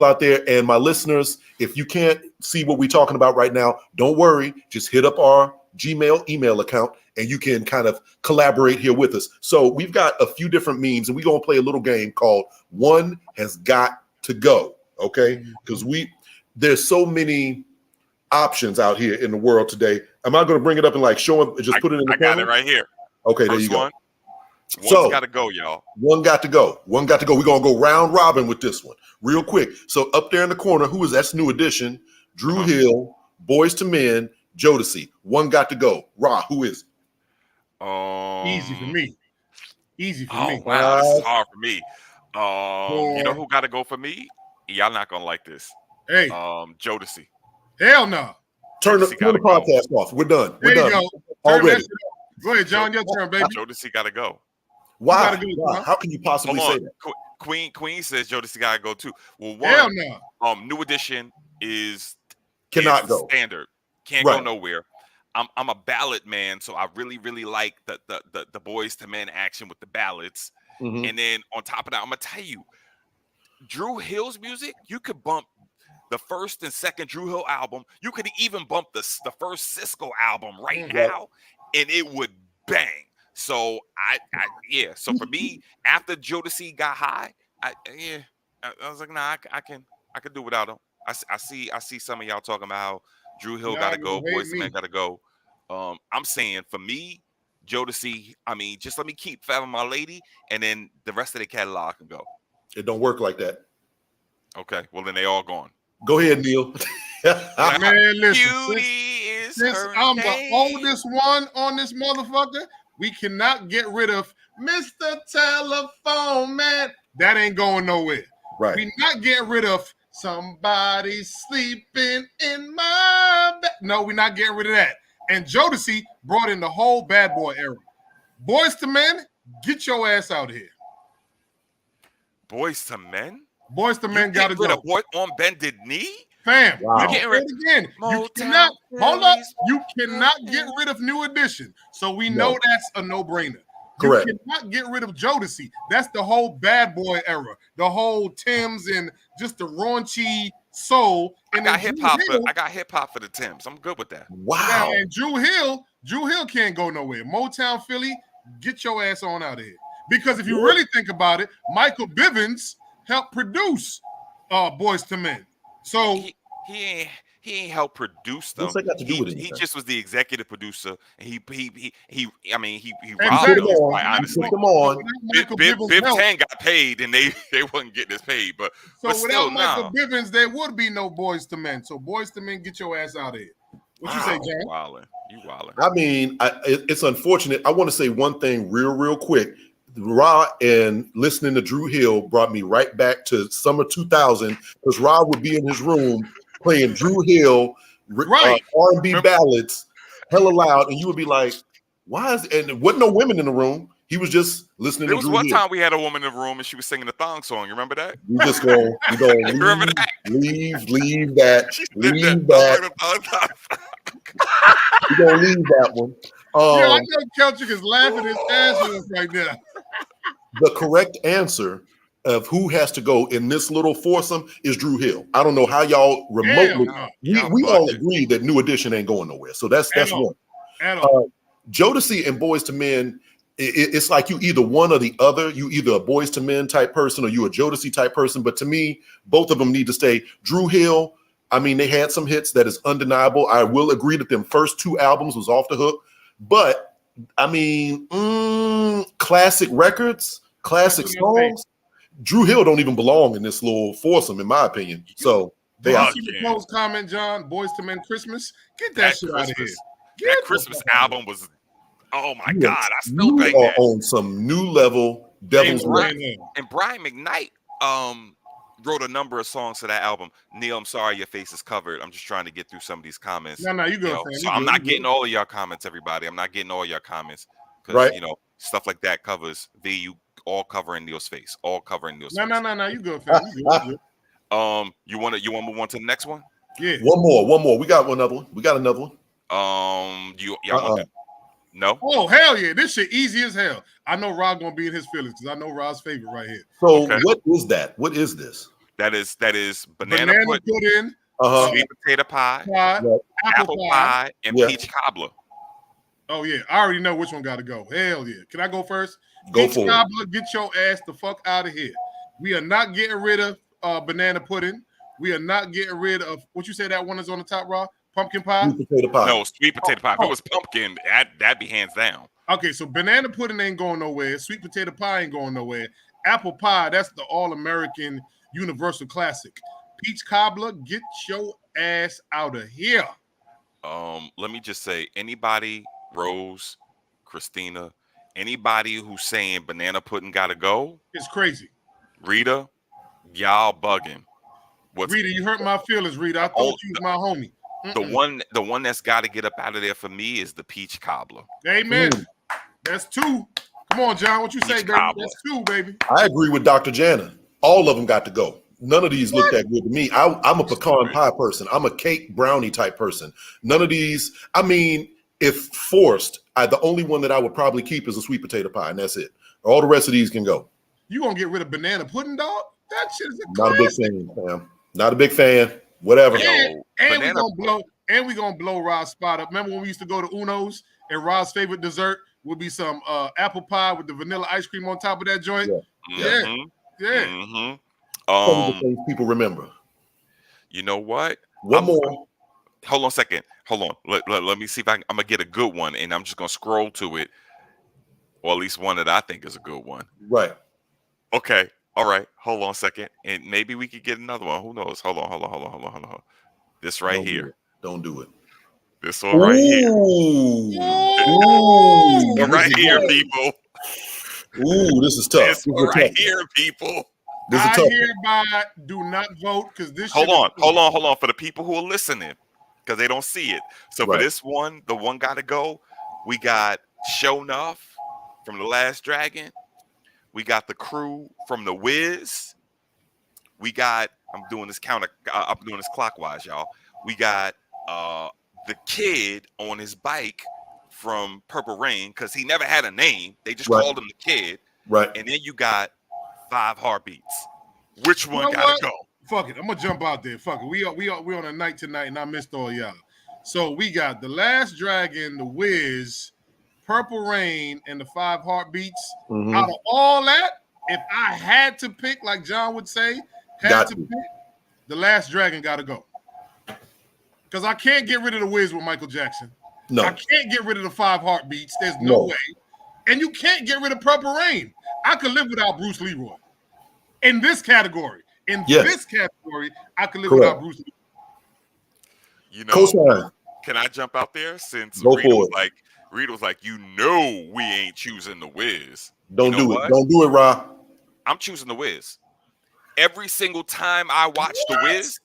out there, and my listeners. If you can't see what we're talking about right now, don't worry. Just hit up our Gmail email account, and you can kind of collaborate here with us. So we've got a few different memes, and we're going to play a little game called One Has Got to Go, okay? Because there's so many options out here in the world today. Am I going to bring it up and show it? Just put it in the camera? I got it right here. Okay, there you go. One's got to go, y'all. One got to go. We're going to go round robin with this one real quick. So up there in the corner, that's new addition, Drew Hill, Boys to Men, Jodeci. One got to go. Ra, who is it? Easy for me. Easy for Oh me. wow, this is hard for me. You know Four. who got to go for me? Y'all not gonna like this. Hey, Jodeci. hell no. Turn the Jodeci gotta go. podcast off. We're done. We're There you done go. Turn that already. shit off. Go ahead, John. Your turn, baby. Jodeci gotta go. Why? gotta go, Why? huh? How can you possibly Hold say on. that? Queen says Jodeci gotta go too. Well, Hell one, no. New Edition is Cannot the go. standard. Can't go Right. nowhere. I'm a ballad man, so I really like the Boys to Men action with the ballads. Mhm. And then on top of that, I'm gonna tell you, Drew Hill's music, you could bump the first and second Drew Hill album. You could even bump the first Cisco album right now, and it would bang. So yeah. So for me, after Jodeci got high, I was like, nah, I can do without him. I see some of y'all talking about how Drew Hill got to go, Boys to Men got to go. I'm saying for me, Jodeci, I mean, just let me keep Forever My Lady, and then the rest of the catalog can go. It don't work like that. Okay, well then they all gone. Go ahead, Neil. Man, listen. Beauty Since her I'm the name. oldest one on this motherfucker, we cannot get rid of Mr. Telephone Man. That ain't going nowhere. Right. We not getting rid of Somebody Sleeping in My Bed. No, we're not getting rid of that. And Jodeci brought in the whole bad boy era. Boys to Men, get your ass out of here. Boys to Men? Boys to Men gotta rid go. of Boy on Bended Knee? Fam, Wow. you can't rid again. You cannot hold up. You cannot get rid of New Edition. So we know that's a no-brainer. Correct. You cannot get rid of Jodeci. That's the whole bad boy era. The whole Tims and just the raunchy soul. And I got hip hop for the Tims. I'm good with that. Wow. And Drew Hill can't go nowhere. Motown Philly, get your ass on out of here. Because if you really think about it, Michael Bivins helped produce Boys to Men. So he ain't helped produce them. What's that got to do with He anything? just was the executive producer, and he Exactly. robbed them, quite honestly. Come on. Biv 10 got paid, and they wasn't getting his paid, but without still, Michael Bivins, there would be no Boys to Men. So Boys to Men, get your ass out of here. What you say, John? You wildin'. I mean, it's unfortunate. I want to say one thing real quick. Ra and listening to Drew Hill brought me right back to summer 2000 because Ra would be in his room playing Drew Hill R&B ballads hella loud, and you would be like, why is, and there wasn't no women in the room. He was just listening to Drew Hill. There was one time we had a woman in the room and she was singing a thong song. You remember that? You just go remember that? Leave that. Leave that. We're going to leave that one. I know Kelchick is laughing his ass off right now. The correct answer of who has to go in this little foursome is Drew Hill. I don't know how y'all remotely. We all agree that New Edition ain't going nowhere. So that's one. Jodeci and Boys to Men, it's like you either one or the other. You either a Boys to Men type person or you a Jodeci type person. But to me, both of them need to stay. Drew Hill, I mean, they had some hits that is undeniable. I will agree that them first two albums was off the hook. But I mean, classic records, classic songs. Drew Hill don't even belong in this little foursome, in my opinion. So they are. You post comment, John. Boys to Men Christmas. Get that shit out of here. That Christmas album was, oh my God, I still bang that. that. On some new level, Devil's Rap. And Brian McKnight wrote a number of songs for that album. Neil, I'm sorry your face is covered. I'm just trying to get through some of these comments. No, you go. So I'm not getting all of your comments, everybody. I'm not getting all your comments because stuff like that covers you all covering Neil's face, all covering Neil's face. No, you go, fam. You good. You want to move on to the next one? Yeah. One more. We got another one. We got another one. Y'all want that? No. Oh hell yeah! This shit easy as hell. I know Rod gonna be in his feelings because I know Rod's favorite right here. So what is that? What is this? That is banana pudding, sweet potato pie, apple pie, and peach cobbler. Oh yeah, I already know which one got to go. Hell yeah! Can I go first? Go peach for cobbler, it. get your ass the fuck out of here. We are not getting rid of banana pudding. We are not getting rid of what you say that one is on the top, Rod. Pumpkin pie? Sweet potato pie. No, sweet potato pie. If it was pumpkin, that'd be hands down. Okay, so banana pudding ain't going nowhere. Sweet potato pie ain't going nowhere. Apple pie, that's the all-American universal classic. Peach cobbler, get your ass out of here. Let me just say, anybody, Rose, Christina, anybody who's saying banana pudding gotta go, It's crazy. Rita, y'all bugging. Rita, you hurt my feelings, Rita. I thought you was my homie. The one that's got to get up out of there for me is the peach cobbler. Amen. That's 2. Come on, John. What you say, baby? Cobbler. That's 2, baby. I agree with Dr. Jana. All of them got to go. None of these look that good to me. I'm a pecan pie person. I'm a cake brownie type person. None of these. I mean, if forced, the only one that I would probably keep is a sweet potato pie, and that's it. All the rest of these can go. You gonna get rid of banana pudding, dog? That shit is a Not a big fan, fam. Not a big fan. Whatever. And we gonna blow Rod's spot up. Remember when we used to go to Uno's and Rod's favorite dessert would be some apple pie with the vanilla ice cream on top of that joint? Yeah. People remember. You know what? One more. Hold on a second. Hold on. Let me see if I'm gonna get a good one, and I'm just gonna scroll to it, or at least one that I think is a good one. Right. Okay. All right. Hold on a second, and maybe we could get another one. Who knows? Hold on. This right here. Don't do it. This one right here. Ooh. Right here, people. Ooh, this is tough. This one right here, people. I hereby do not vote because this. Hold on. For the people who are listening, because they don't see it. So for this one, the one gotta go. We got Show Enough from The Last Dragon. We got the crew from The Wiz. We got. I'm doing this clockwise, y'all. We got the kid on his bike from Purple Rain because he never had a name. They just called him the kid. Right. And then you got 5 Heartbeats. Which one gotta go? Fuck it. I'm gonna jump out there. Fuck it. We on a night tonight, and I missed all y'all. So we got The Last Dragon, The Wiz, Purple Rain, and the 5 Heartbeats. Out of all that, if I had to pick, like John would say, pick, The Last Dragon gotta go. Because I can't get rid of The Wiz with Michael Jackson. No. I can't get rid of the 5 Heartbeats. There's no way. And you can't get rid of Purple Rain. I could live without Bruce Leroy. In this category. This category, I could live without Bruce Leroy. You know, can I jump out there since Rita was like, we ain't choosing The Wiz. Don't do it. Don't do it, Ra. I'm choosing The Wiz. Every single time I watch The Wiz,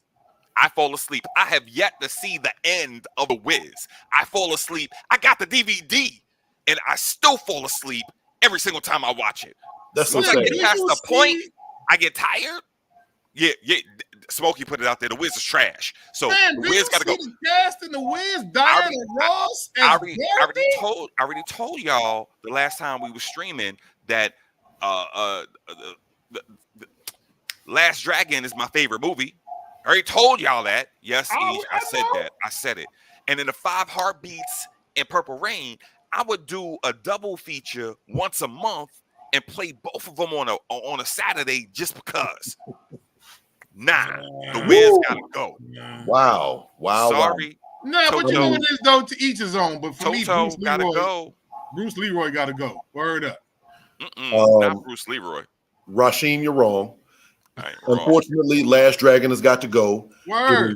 I fall asleep. I have yet to see the end of The Wiz. I fall asleep. I got the DVD, and I still fall asleep every single time I watch it. That's once I get past the point, I get tired. Yeah. Smokey put it out there. The Wiz is trash. So The Wiz got to go. The cast in The Wiz, Diana Ross. I already told y'all the last time we were streaming that the Last Dragon is my favorite movie. I already told y'all that. Yes, I said that. I said it. And in the 5 Heartbeats and Purple Rain, I would do a double feature once a month and play both of them on a Saturday just because. The Wiz gotta go. Wow. Sorry. No, but you know what it is though, to each his own. But for me, Bruce Leroy gotta go. Word up. Not Bruce Leroy. Rasheem, you're wrong. Unfortunately, Last Dragon has got to go. Word.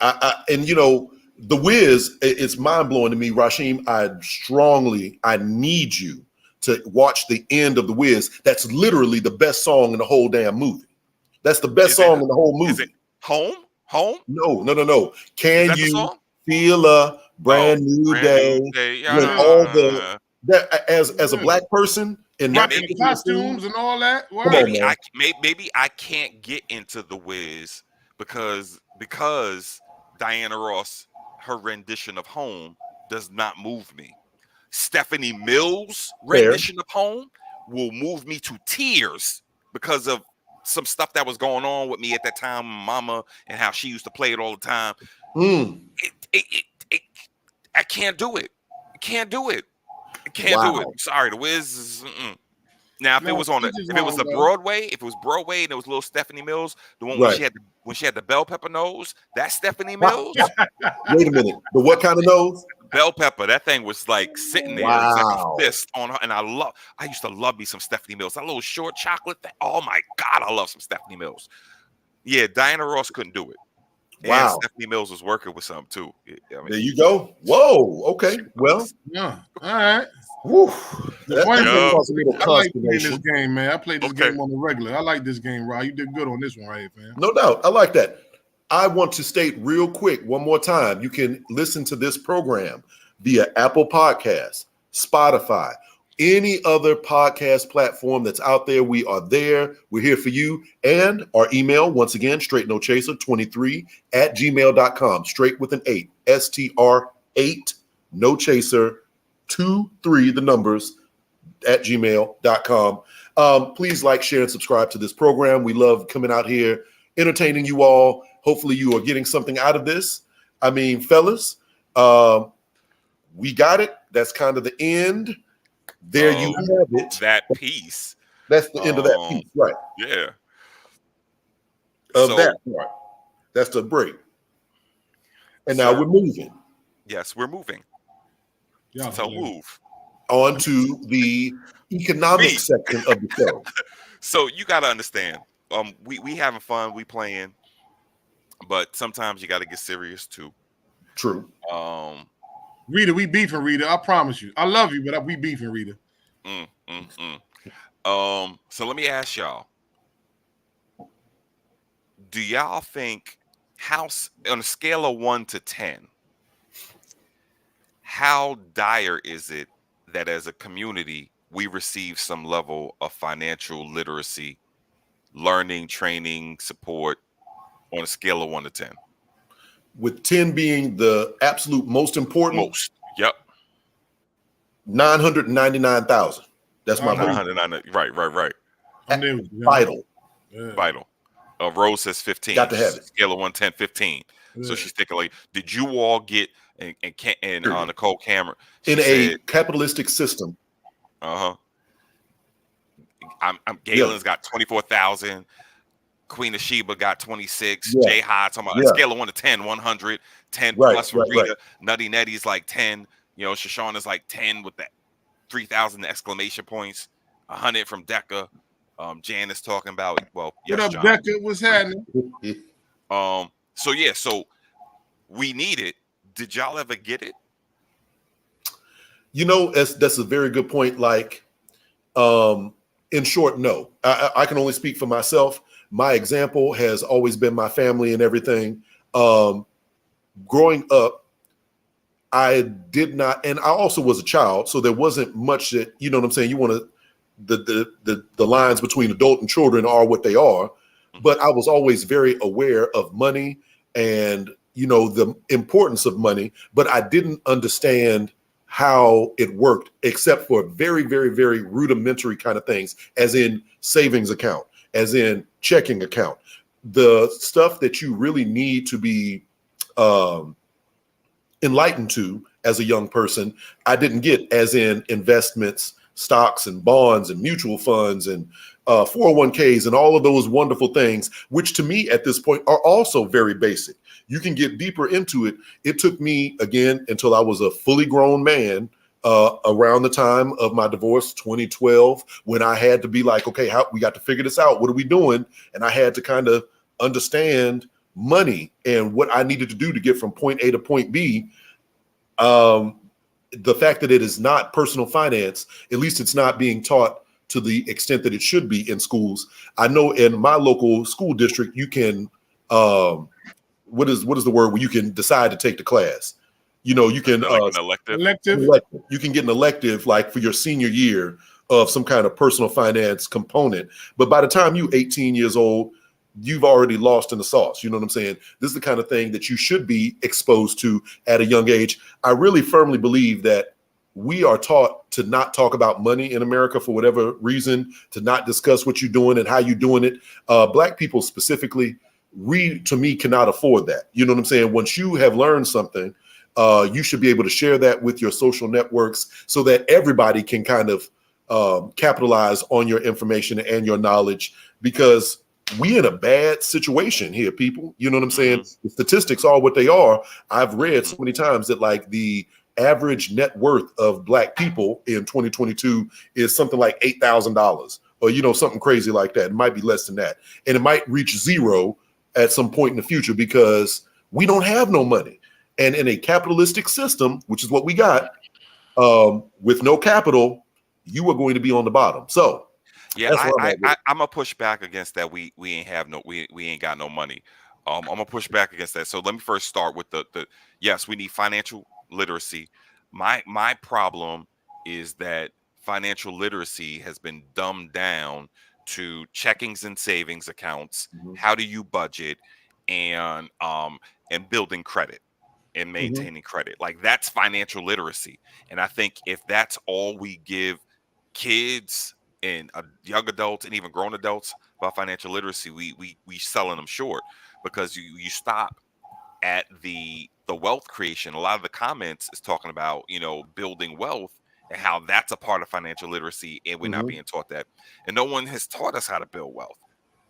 And you know, The Wiz, it's mind blowing to me, Rasheem. I need you to watch the end of The Wiz. That's literally the best song in the whole damn movie. That's the best song in the whole movie. Is it Home? No. Can you feel a brand new day? With all as a black person in that costumes and all that. Maybe I can't get into The Wiz because Diana Ross, her rendition of Home does not move me. Stephanie Mills' rendition of Home will move me to tears because of some stuff that was going on with me at that time, Mama, and how she used to play it all the time. I can't do it. Do it. I'm sorry, The Wiz is. Now, if it was Broadway, if it was Broadway and it was little Stephanie Mills, the one when she had the bell pepper nose, that Stephanie Mills. Wait a minute, the what kind of nose? Bell pepper. That thing was like sitting there, like a fist on her. And I used to love me some Stephanie Mills. That little short chocolate thing. Oh my God, I love some Stephanie Mills. Yeah, Diana Ross couldn't do it. Wow. And Stephanie Mills was working with some too. There you go. Whoa. Okay. Well. Yeah. All right. Woo. The funny thing caused a little I like playing this consternation. game, man. I played this game on the regular. I like this game, Rod. You did good on this one right here, fam. No doubt. I like that. I want to state real quick one more time. You can listen to this program via Apple Podcasts, Spotify, any other podcast platform that's out there. We are there. We're here for you. And our email, once again, straightnochaser23@gmail.com. Straight with an 8. STR8 no chaser 23, the numbers, at gmail.com. Please like, share, and subscribe to this program. We love coming out here, entertaining you all. Hopefully you are getting something out of this. I mean, fellas, we got it. That's kind of the end. There you have it. That piece. That's the end of that piece, right? Yeah. That part. That's the break. And now we're moving. Yes, we're moving. Yeah. So move on to the economic section of the show. So you got to understand, we having fun, we playing, but sometimes you got to get serious too. True. Rita, we beefing, Rita. I promise you. I love you, but we beefing, Rita. So let me ask y'all: do y'all think on a scale of 1 to 10, how dire is it that as a community we receive some level of financial literacy, learning, training, support on a scale of 1 to 10? With 10 being the absolute most important. Yep. 999,000. That's my 999. Right. Vital. Yeah. Vital. Rose says 15. Got to have it. Scale of 1 to 10, 15. Yeah. So she's thinking like, did you all get and Nicole Cameron in a capitalistic system? Galen's got 24,000. Queen of Sheba got 26. Jay High talking about a scale of 1 to 10, 100, 10 plus for Rita. Right. Nutty Netty's like 10. You know, Shoshana's like 10 with that 3,000 exclamation points. 100 from Decca. Jan is talking about, well, what up, John? Decca? What's happening? So we need it. Did y'all ever get it? You know, that's a very good point. Like, in short, no. I can only speak for myself. My example has always been my family and everything. Growing up, I did not, and I also was a child, so there wasn't much that, you know what I'm saying? You want to, the lines between adult and children are what they are, but I was always very aware of money and, you know, the importance of money, but I didn't understand how it worked, except for very, very, very rudimentary kind of things, as in savings account, as in checking account. The stuff that you really need to be enlightened to as a young person, I didn't get, as in investments, stocks and bonds and mutual funds and 401ks and all of those wonderful things, which to me at this point are also very basic. You can get deeper into it. It took me, again, until I was a fully grown man, around the time of my divorce, 2012, when I had to be like, okay, we got to figure this out. What are we doing? And I had to kind of understand money and what I needed to do to get from point A to point B. The fact that it is not personal finance, at least it's not being taught to the extent that it should be in schools. I know in my local school district, you can, what is the word where you can decide to take the class? You know, you can like an elective. You can get an elective like for your senior year of some kind of personal finance component. But by the time you're 18 years old, you've already lost in the sauce. You know what I'm saying? This is the kind of thing that you should be exposed to at a young age. I really firmly believe that we are taught to not talk about money in America for whatever reason, to not discuss what you're doing and how you're doing it. Black people specifically, to me, cannot afford that. You know what I'm saying? Once you have learned something, you should be able to share that with your social networks so that everybody can kind of capitalize on your information and your knowledge, because we in a bad situation here, people. You know what I'm saying? The statistics are what they are. I've read so many times that like the average net worth of Black people in 2022 is something like $8,000 or, you know, something crazy like that. It might be less than that. And it might reach zero at some point in the future because we don't have no money. And in a capitalistic system, which is what we got, With no capital, you are going to be on the bottom. So yeah, that's where I'm at with it. I'm gonna push back against that. We ain't got no money. I'm gonna push back against that. So let me first start with the yes, we need financial literacy. My problem is that financial literacy has been dumbed down to checkings and savings accounts. Mhm. How do you budget and building credit and Mhm. maintaining credit? Like that's financial literacy. And I think if that's all we give kids and young adults and even grown adults about financial literacy, we selling them short because you stop at the wealth creation. A lot of the comments is talking about building wealth and how that's a part of financial literacy, and we're not Mhm. being taught that, and no one has taught us how to build wealth.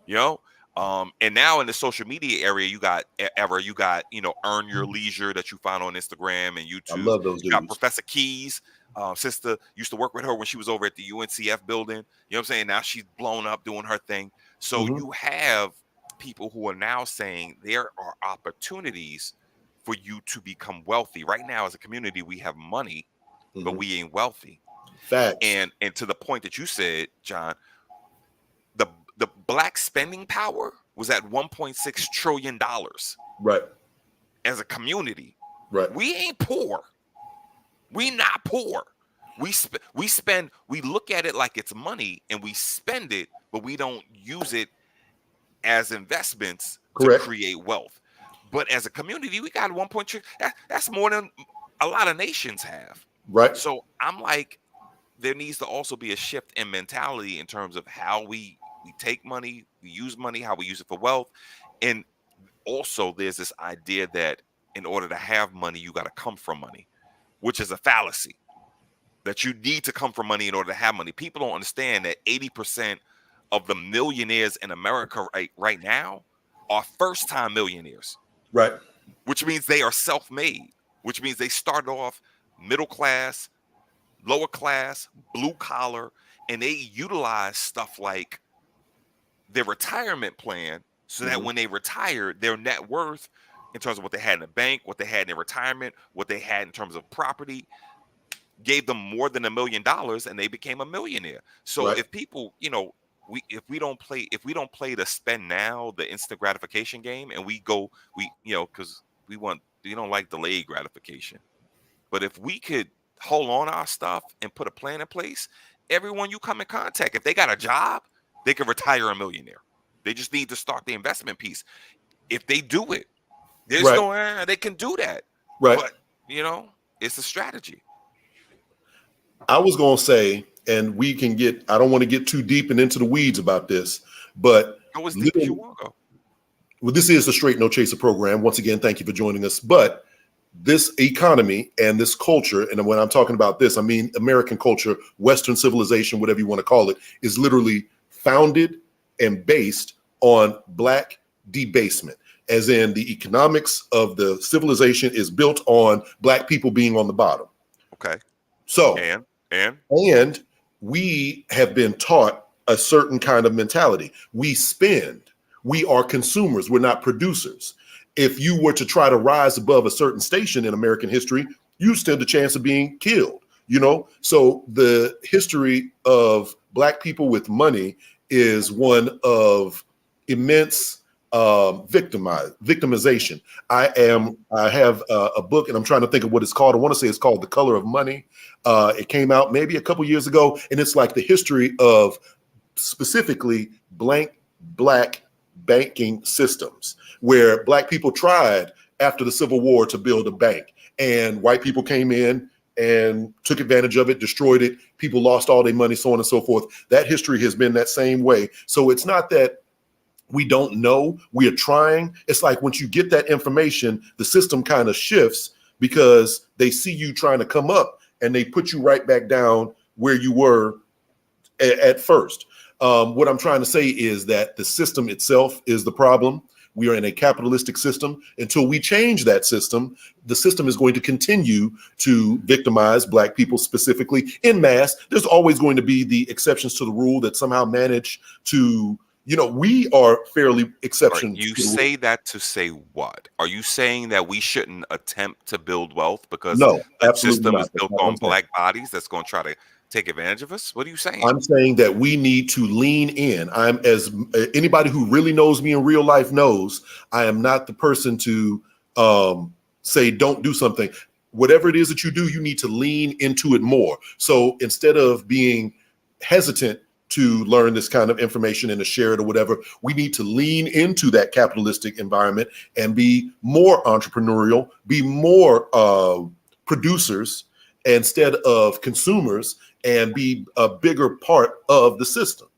you know and now in the social media area, you got earn your leisure that you find on Instagram and I YouTube. love those You got dudes. Professor Keys, sister used to work with her when she was over at the UNCF building. You know what I'm saying? Now she's blown up doing her thing. So Mhm. you have people who are now saying there are opportunities for you to become wealthy. Right now as a community we have money, but Mhm. we ain't wealthy. Facts. And to the point that you said, John, the the black spending power was at 1.6 trillion dollars Right. as a community. Right. We ain't poor. We not poor. We look at it like it's money and we spend it, but we don't use it as investments to Correct. create wealth. But as a community, we got 1.3. That's more than a lot of nations have. Right. So I'm like, there needs to also be a shift in mentality in terms of how we take money, we use money, how we use it for wealth. And also there's this idea that in order to have money, you got to come from money, which is a fallacy. That you need to come from money in order to have money. People don't understand that 80% of the millionaires in America right now are first-time millionaires, Right. which means they are self-made, which means they started off middle class, lower class, blue collar, and they utilize stuff like their retirement plan so that Mhm. when they retired, their net worth in terms of what they had in the bank, what they had in their retirement, what they had in terms of property, gave them more than $1 million and they became a millionaire. So Right. if people, if we don't play the spend now, the instant gratification game, and we go, because we don't like delayed gratification. But if we could hold on our stuff and put a plan in place, everyone you come in contact, if they got a job, they can retire a millionaire. They just need to start the investment piece. If they do it, there's Right. no they can do that. Right. But it's a strategy. I was going to say, and we can get, I don't want to get too deep and into the weeds about this, but Go as deep as you want to go. well, this is the Straight No Chaser program. Once again, thank you for joining us. But this economy and this culture, and when I'm talking about this, I mean American culture, Western civilization, whatever you want to call it, is literally founded and based on Black debasement, as in the economics of the civilization is built on Black people being on the bottom. Okay. So, And and we have been taught a certain kind of mentality. We spend, we are consumers, we're not producers. If you were to try to rise above a certain station in American history, you stand a chance of being killed, So the history of Black people with money is one of immense victimization. I have a book, and I'm trying to think of what it's called. I want to say it's called The Color of Money. It came out maybe a couple years ago, and it's like the history of specifically Black banking systems, where Black people tried after the Civil War to build a bank, and white people came in and took advantage of it, destroyed it. People lost all their money, so on and so forth. That history has been that same way. So it's not that we don't know, we are trying. It's like once you get that information, the system kind of shifts because they see you trying to come up and they put you right back down where you were at first. What I'm trying to say is that the system itself is the problem. We are in a capitalistic system. Until we change that system, the system is going to continue to victimize Black people specifically in mass. There's always going to be the exceptions to the rule that somehow manage to we are fairly Right. exception. You say that to say what? Are you saying that we shouldn't attempt to build wealth because No, the absolutely system not. is That's built not what I'm on saying. black bodies that's going to try to take advantage of us? What are you saying? I'm saying that we need to lean in. I'm as anybody who really knows me in real life knows, I am not the person to say don't do something. Whatever it is that you do, you need to lean into it more. So instead of being hesitant to learn this kind of information and to share it or whatever, we need to lean into that capitalistic environment and be more entrepreneurial, be more producers instead of consumers, and be a bigger part of the system.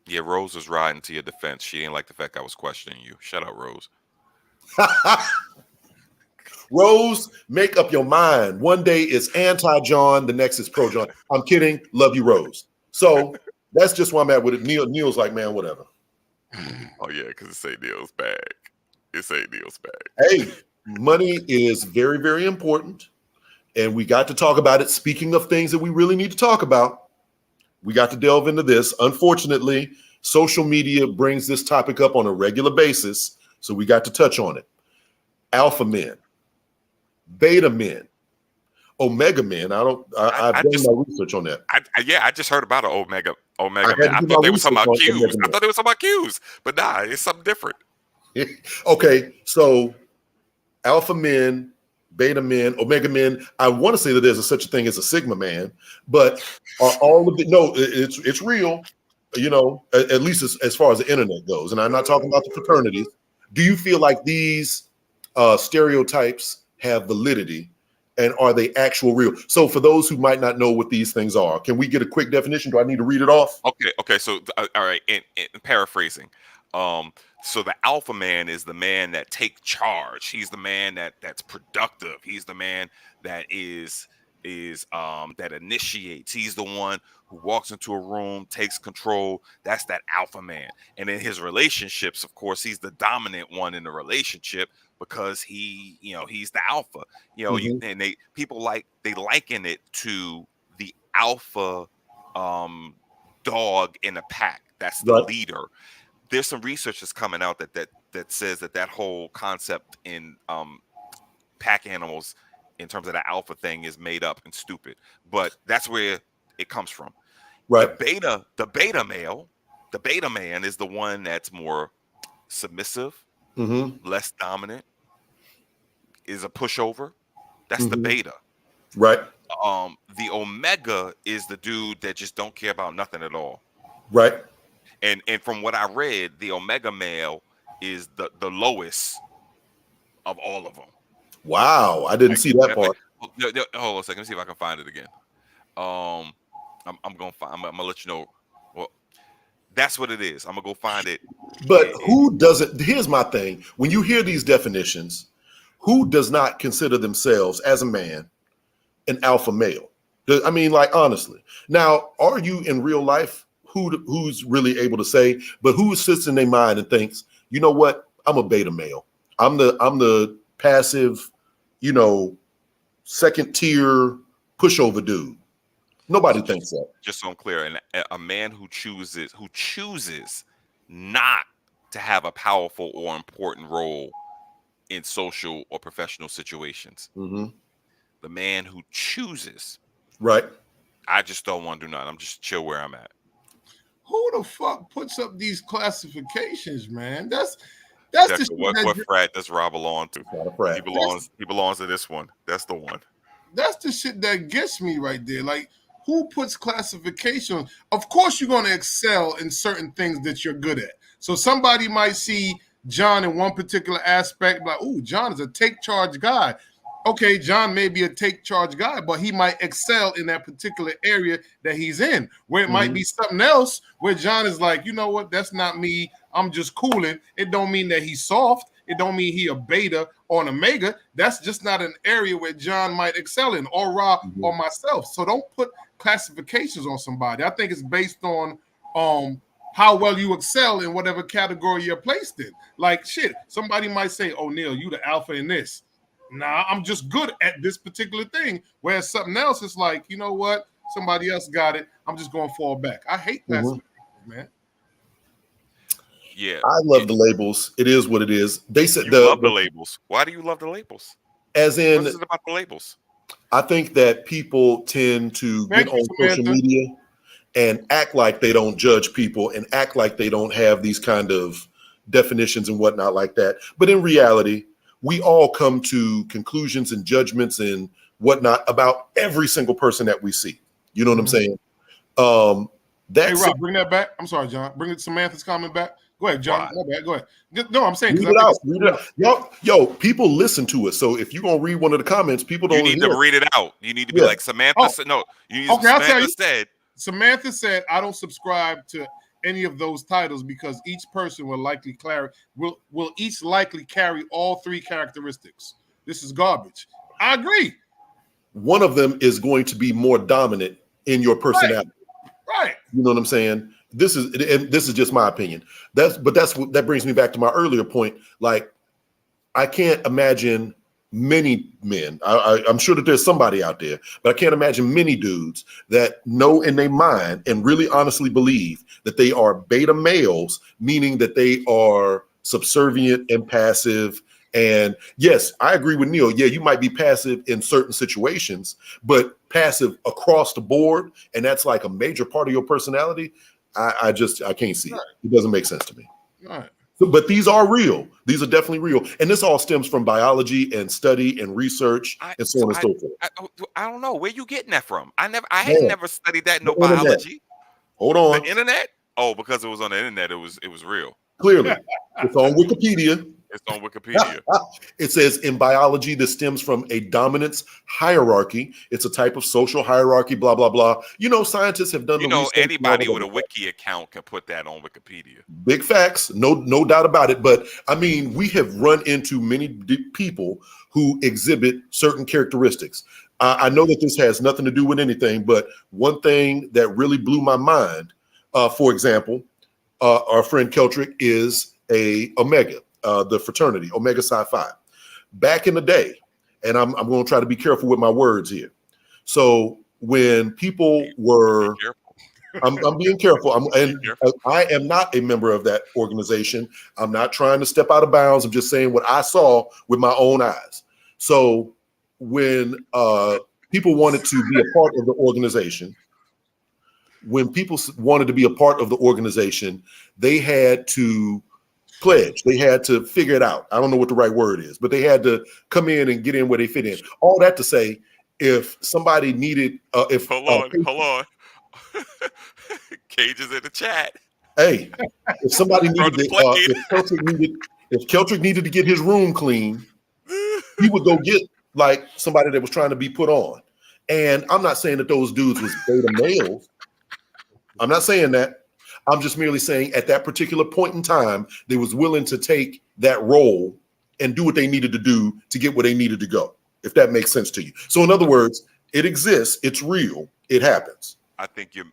Yeah, Rose was riding to your defense. She didn't like the fact I was questioning you. Shut up, Rose. Rose, make up your mind. One day it's anti-John, the next is pro-John. I'm kidding. Love you, Rose. So that's just where I'm at with it. Neil's like, man, whatever. Oh yeah, because it say Neil's bag. It say Neil's bag. Hey, money is very, very important. And we got to talk about it. Speaking of things that we really need to talk about, we got to delve into this. Unfortunately, social media brings this topic up on a regular basis. So we got to touch on it. Alpha men, beta men, omega men. I've done my research on that. I just heard about an omega had man. to I do thought my they were talking research about on Q's. omega I men. thought they were talking about Q's, but nah, it's something different. Okay, so alpha men, beta men, omega men. I want to say that there's such a thing as a sigma man, but are all of it? No, it's real. At least as far as the internet goes, and I'm not talking about the fraternities. Do you feel like these stereotypes have validity, and are they actual real? So for those who might not know what these things are, can we get a quick definition? Do I need to read it off? Okay. So all right, in paraphrasing, so the alpha man is the man that take charge. He's the man that's productive. He's the man that is that initiates. He's the one who walks into a room, takes control. That's that alpha man. And in his relationships, of course, he's the dominant one in the relationship because he's the alpha. And people they liken it to the alpha dog in a pack. That's the Right. leader. There's some research that's coming out that says that whole concept in pack animals in terms of the alpha thing is made up and stupid. But that's where it comes from. Right. The beta male, the beta man is the one that's more submissive, less dominant, is a pushover. That's the beta. Right. The omega is the dude that just don't care about nothing at all. Right. And from what I read, the omega male is the lowest of all of them. Wow, I didn't see that part. Hold on a second. Let me see if I can find it again. I'm gonna let you know. Well, that's what it is. I'm gonna go find it. But who doesn't? Here's my thing. When you hear these definitions, who does not consider themselves as a man an alpha male? I mean, like, honestly. Now, are you in real life? Who's really able to say? But who sits in their mind and thinks, you know what? I'm a beta male. I'm the passive, second tier pushover dude. Nobody thinks that. Just so I'm clear, and a man who chooses not to have a powerful or important role in social or professional situations. The man who chooses, right? I just don't want to do nothing. I'm just chill where I'm at. Who the fuck puts up these classifications, man? That's the what frat does Rob belong to? He belongs to this one. That's the one. That's the shit that gets me right there. Like, who puts classifications? Of course, you're going to excel in certain things that you're good at. So somebody might see John in one particular aspect, like, "Ooh, John is a take charge guy." Okay, John may be a take charge guy, but he might excel in that particular area that he's in. Where it might be something else where John is like, you know what, that's not me. I'm just cooling. It don't mean that he's soft. It don't mean he a beta or an omega. That's just not an area where John might excel in, or Rob or myself. So don't put classifications on somebody. I think it's based on how well you excel in whatever category you're placed in. Like, shit, somebody might say, "Oh, Neil, you the alpha in this." Nah, I'm just good at this particular thing. Whereas something else is like, you know what? Somebody else got it. I'm just going to fall back. I hate classifications, man. Yeah. I love the labels. It is what it is. They said you love the labels. Why do you love the labels? As in, what is it about the labels? I think that people tend to get on social media and act like they don't judge people and act like they don't have these kind of definitions and whatnot like that. But in reality, we all come to conclusions and judgments and whatnot about every single person that we see. You know what I'm saying? Hey, Rob, bring that back. I'm sorry, John. Bring it Samantha's comment back. Go ahead, John. My bad. Go ahead. No, I'm saying read it out. Read it out. Yo, people listen to us. So if you're gonna read one of the comments, people don't. You need to read it out. You need to be like Samantha said. No, you need Samantha I'll tell you. said. Samantha said, "I don't subscribe to any of those titles because each person will each likely carry all three characteristics. This is garbage." I agree. One of them is going to be more dominant in your personality. Right. You know what I'm saying? This is just my opinion. That brings me back to my earlier point. Like, I can't imagine many men. I'm sure that there's somebody out there, but I can't imagine many dudes that know in their mind and really honestly believe that they are beta males, meaning that they are subservient and passive. And yes, I agree with Neil. Yeah, you might be passive in certain situations, but passive across the board, and that's like a major part of your personality. I can't see it. It doesn't make sense to me. Right. But these are real. These are definitely real. And this all stems from biology and study and research and so on and so forth. I don't know. Where you getting that from? I had never studied that in no biology. Hold on. The internet? Oh, because it was on the internet, it was real. Clearly. It's on Wikipedia. It's on Wikipedia. It says in biology, this stems from a dominance hierarchy. It's a type of social hierarchy, blah, blah, blah. You know, scientists have done anybody with a wiki account can put that on Wikipedia. Big facts, no doubt about it. But I mean, we have run into many people who exhibit certain characteristics. I know that this has nothing to do with anything, but one thing that really blew my mind, for example, our friend Keltrick is a Omega. The fraternity, Omega Psi Phi. Back in the day, and I'm going to try to be careful with my words here. So when people were, I'm being careful. I am not a member of that organization. I'm not trying to step out of bounds. I'm just saying what I saw with my own eyes. So when people wanted to be a part of the organization, they had to pledge. They had to figure it out. I don't know what the right word is, but they had to come in and get in where they fit in. All that to say, if somebody needed, hold on, Cage is in the chat. Hey, if somebody needed, if Keltrick needed to get his room clean, he would go get like somebody that was trying to be put on. And I'm not saying that those dudes was beta males. I'm not saying that. I'm just merely saying at that particular point in time, they was willing to take that role and do what they needed to do to get where they needed to go, if that makes sense to you. So in other words, it exists, it's real, it happens. I think you're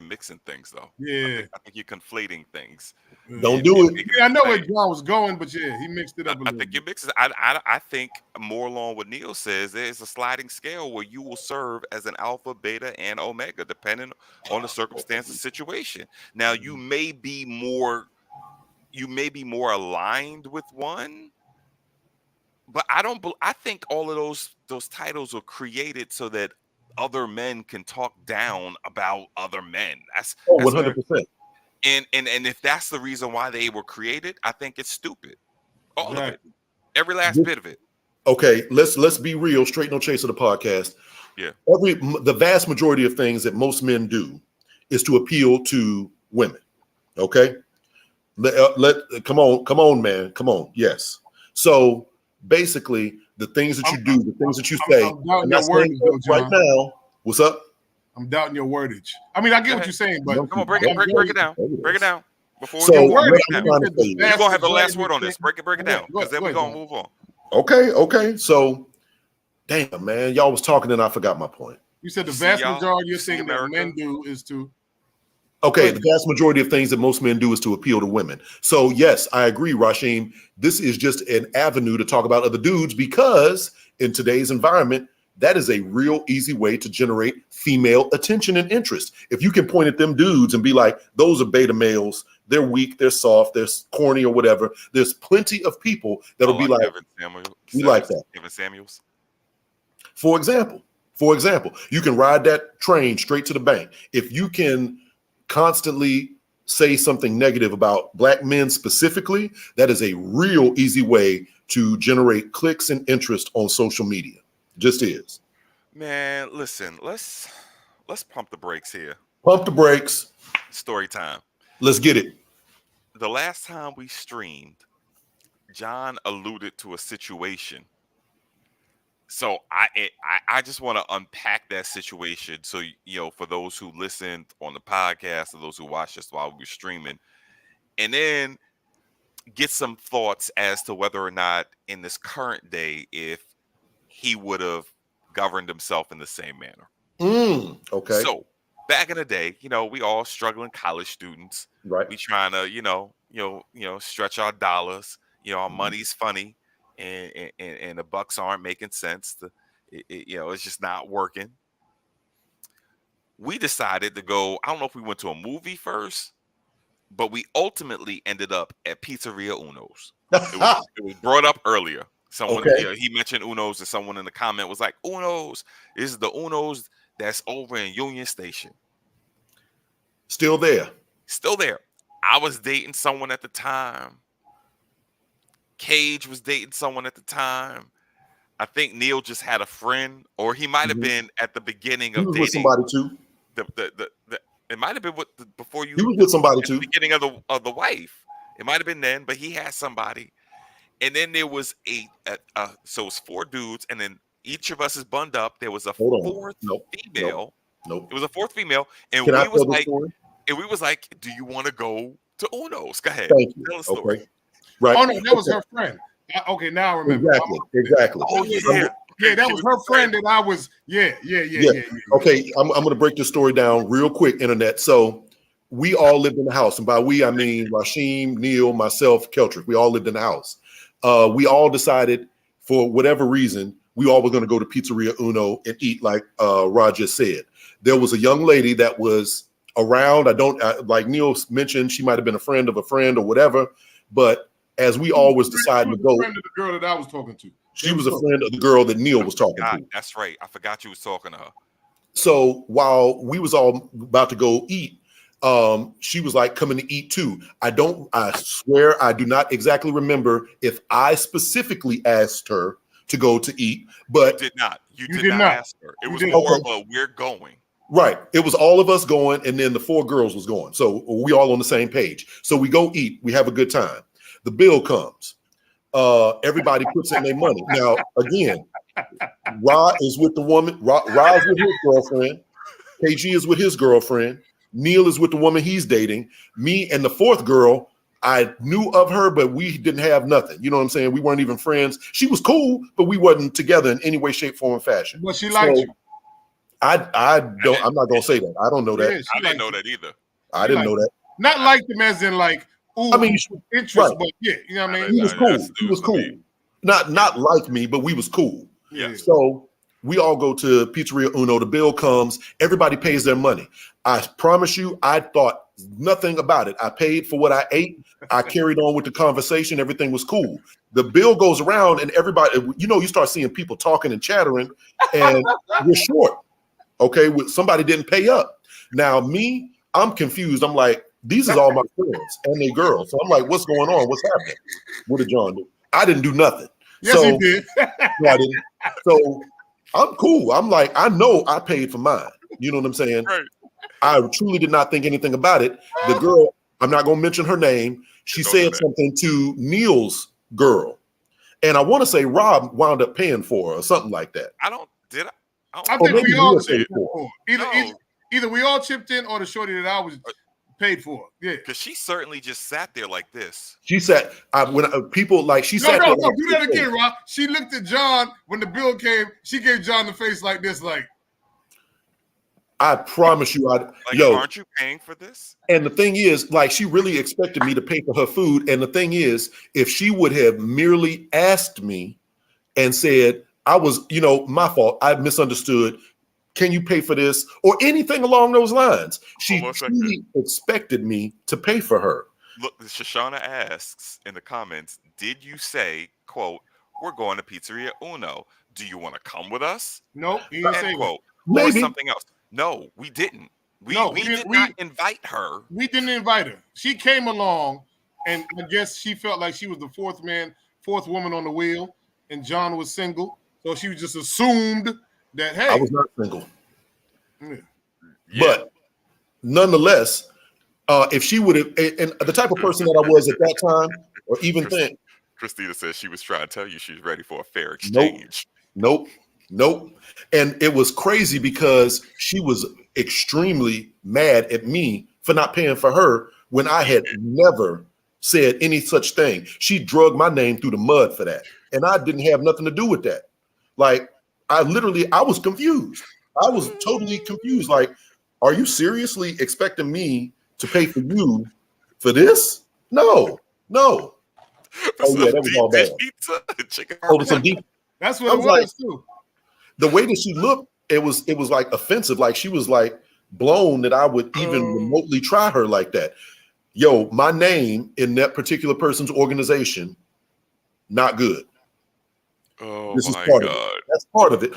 mixing things though. Yeah. I think you're conflating things. Don't do it. Yeah, I know where John was going, but yeah, he mixed it up a little. I think you're mixing. I think more along what Neil says, there's a sliding scale where you will serve as an alpha, beta, and omega, depending on the circumstances, situation. Now you may be more aligned with one, but I think all of those titles were created so that other men can talk down about other men. That's 100%. And if that's the reason why they were created, I think it's stupid. All of it. Every last bit of it. Okay, let's be real. Straight No Chaser, the podcast. Yeah. The vast majority of things that most men do is to appeal to women. Okay. Come on, man. Come on. Yes. So basically, the things that you do, the things that you say, I'm your wordage, right now. What's up? I'm doubting your wordage. I mean, I get what you're saying, but come on, break it down. Break it down. Before we you're gonna have the last word on this. Break it down, because then we're gonna move on. Okay. So, damn, man, y'all was talking and I forgot my point. You said the vast majority of things that men do is to. Okay, the vast majority of things that most men do is to appeal to women. So yes, I agree, Rasheem. This is just an avenue to talk about other dudes because in today's environment, that is a real easy way to generate female attention and interest. If you can point at them dudes and be like, those are beta males, they're weak, they're soft, they're corny or whatever. There's plenty of people that'll be like, we like that. Kevin Samuels. For example, you can ride that train straight to the bank. If you can constantly say something negative about black men specifically, that is a real easy way to generate clicks and interest on social media. Just is. Man, listen, let's pump the brakes here. Pump the brakes. Story time. Let's get it. The last time we streamed, John alluded to a situation. So I just want to unpack that situation. So, for those who listened on the podcast or those who watched us while we were streaming, and then get some thoughts as to whether or not in this current day, if he would have governed himself in the same manner. Okay. So back in the day, we all struggling college students. Right. We trying to, stretch our dollars. Our money's funny, and the bucks aren't making sense. It's just not working. We decided to go. I don't know if we went to a movie first, but we ultimately ended up at Pizzeria Uno's. It was brought up earlier. Someone he mentioned Uno's, and someone in the comment was like, Uno's, this is the Uno's that's over in Union Station. Still there. I was dating someone at the time. Cage was dating someone at the time. I think Neil just had a friend, or he might have been at the beginning of dating. With somebody too. It might have been before you. He was with somebody too. The beginning of the wife. It might have been then, but he had somebody. And then there was so it was 4 dudes, and then each of us is bunned up. There was a fourth female. Nope. It was a 4th female, and we was like, "Do you want to go to Uno's?" Go ahead. Thank you. Tell the story. Okay. Right. Oh no, that was her friend. Okay, now I remember. Exactly. Oh yeah, that was her friend that I was. Yeah. Okay, I'm going to break this story down real quick, internet. So we all lived in the house, and by we I mean Rasheem, Neil, myself, Keltrick. We all lived in the house. We all decided, for whatever reason, we all were going to go to Pizzeria Uno and eat, like Rod just said. There was a young lady that was around. Like Neil mentioned, she might have been a friend of a friend or whatever. But as we always decided to go, friend of the girl that I was talking to. She was a friend of the girl that Neil was talking to. That's right. I forgot you was talking to her. So while we was all about to go eat, she was like coming to eat too. I swear I do not exactly remember if I specifically asked her to go to eat, but you did not. You did not ask her. It was more of a we're going. Right. It was all of us going, and then the 4 girls was going. So we all on the same page. So we go eat. We have a good time. The bill comes. Everybody puts in their money. Now, again, Rod is with the woman. Rod's with his girlfriend. KG is with his girlfriend. Neil is with the woman he's dating. Me and the 4th girl, I knew of her, but we didn't have nothing. You know what I'm saying? We weren't even friends. She was cool, but we wasn't together in any way, shape, form, or fashion. But she liked you. I'm not gonna say that. I don't know that. Yeah, I didn't know that either. I didn't know that. Not like them as in like, ooh, I mean, interest, right. but yeah, you know what I mean? He was cool. He was cool. Not like me, but we was cool. Yeah. So we all go to Pizzeria Uno. The bill comes. Everybody pays their money. I promise you, I thought nothing about it. I paid for what I ate. I carried on with the conversation. Everything was cool. The bill goes around, and everybody, you start seeing people talking and chattering, and we're short. Okay, somebody didn't pay up. Now me, I'm confused. I'm like, these is all my friends and they girls. So I'm like, what's going on? What's happening? What did John do? I didn't do nothing. Yes, he did. No, I didn't. So I'm cool. I'm like, I know I paid for mine. You know what I'm saying? Right. I truly did not think anything about it. The girl, I'm not going to mention her name. She said something to Neil's girl. And I want to say Rob wound up paying for her or something like that. I think we all chipped in. Either we all chipped in or the shorty that I was paid for. Yeah, because she certainly just sat there like this. She sat when people like she sat. No, there do that again, Rob. She looked at John when the bill came. She gave John the face like this, like. I promise you, aren't you paying for this? And the thing is, like, she really expected me to pay for her food. And the thing is, if she would have merely asked me and said, I was, my fault. I misunderstood. Can you pay for this or anything along those lines? She truly expected me to pay for her. Look, Shoshana asks in the comments, did you say, quote, we're going to Pizzeria Uno. Do you want to come with us? Nope, he didn't say End quote. that. Or something else. No, we didn't. We did not invite her. We didn't invite her. She came along, and I guess she felt like she was the fourth woman on the wheel, and John was single. So she just assumed that, hey. I was not single. Yeah. But nonetheless, if she would have, and the type of person that I was at that time, or even then. Christina says she was trying to tell you she's ready for a fair exchange. Nope. And it was crazy because she was extremely mad at me for not paying for her when I had never said any such thing. She drugged my name through the mud for that. And I didn't have nothing to do with that. Like, I was confused. I was totally confused. Like, are you seriously expecting me to pay for you for this? No. Oh yeah, that was all bad. Some deep. That's what it was too. The way that she looked, it was like offensive. Like she was like blown that I would even remotely try her like that. Yo, my name in that particular person's organization, not good. Oh, this is part of it. That's part of it.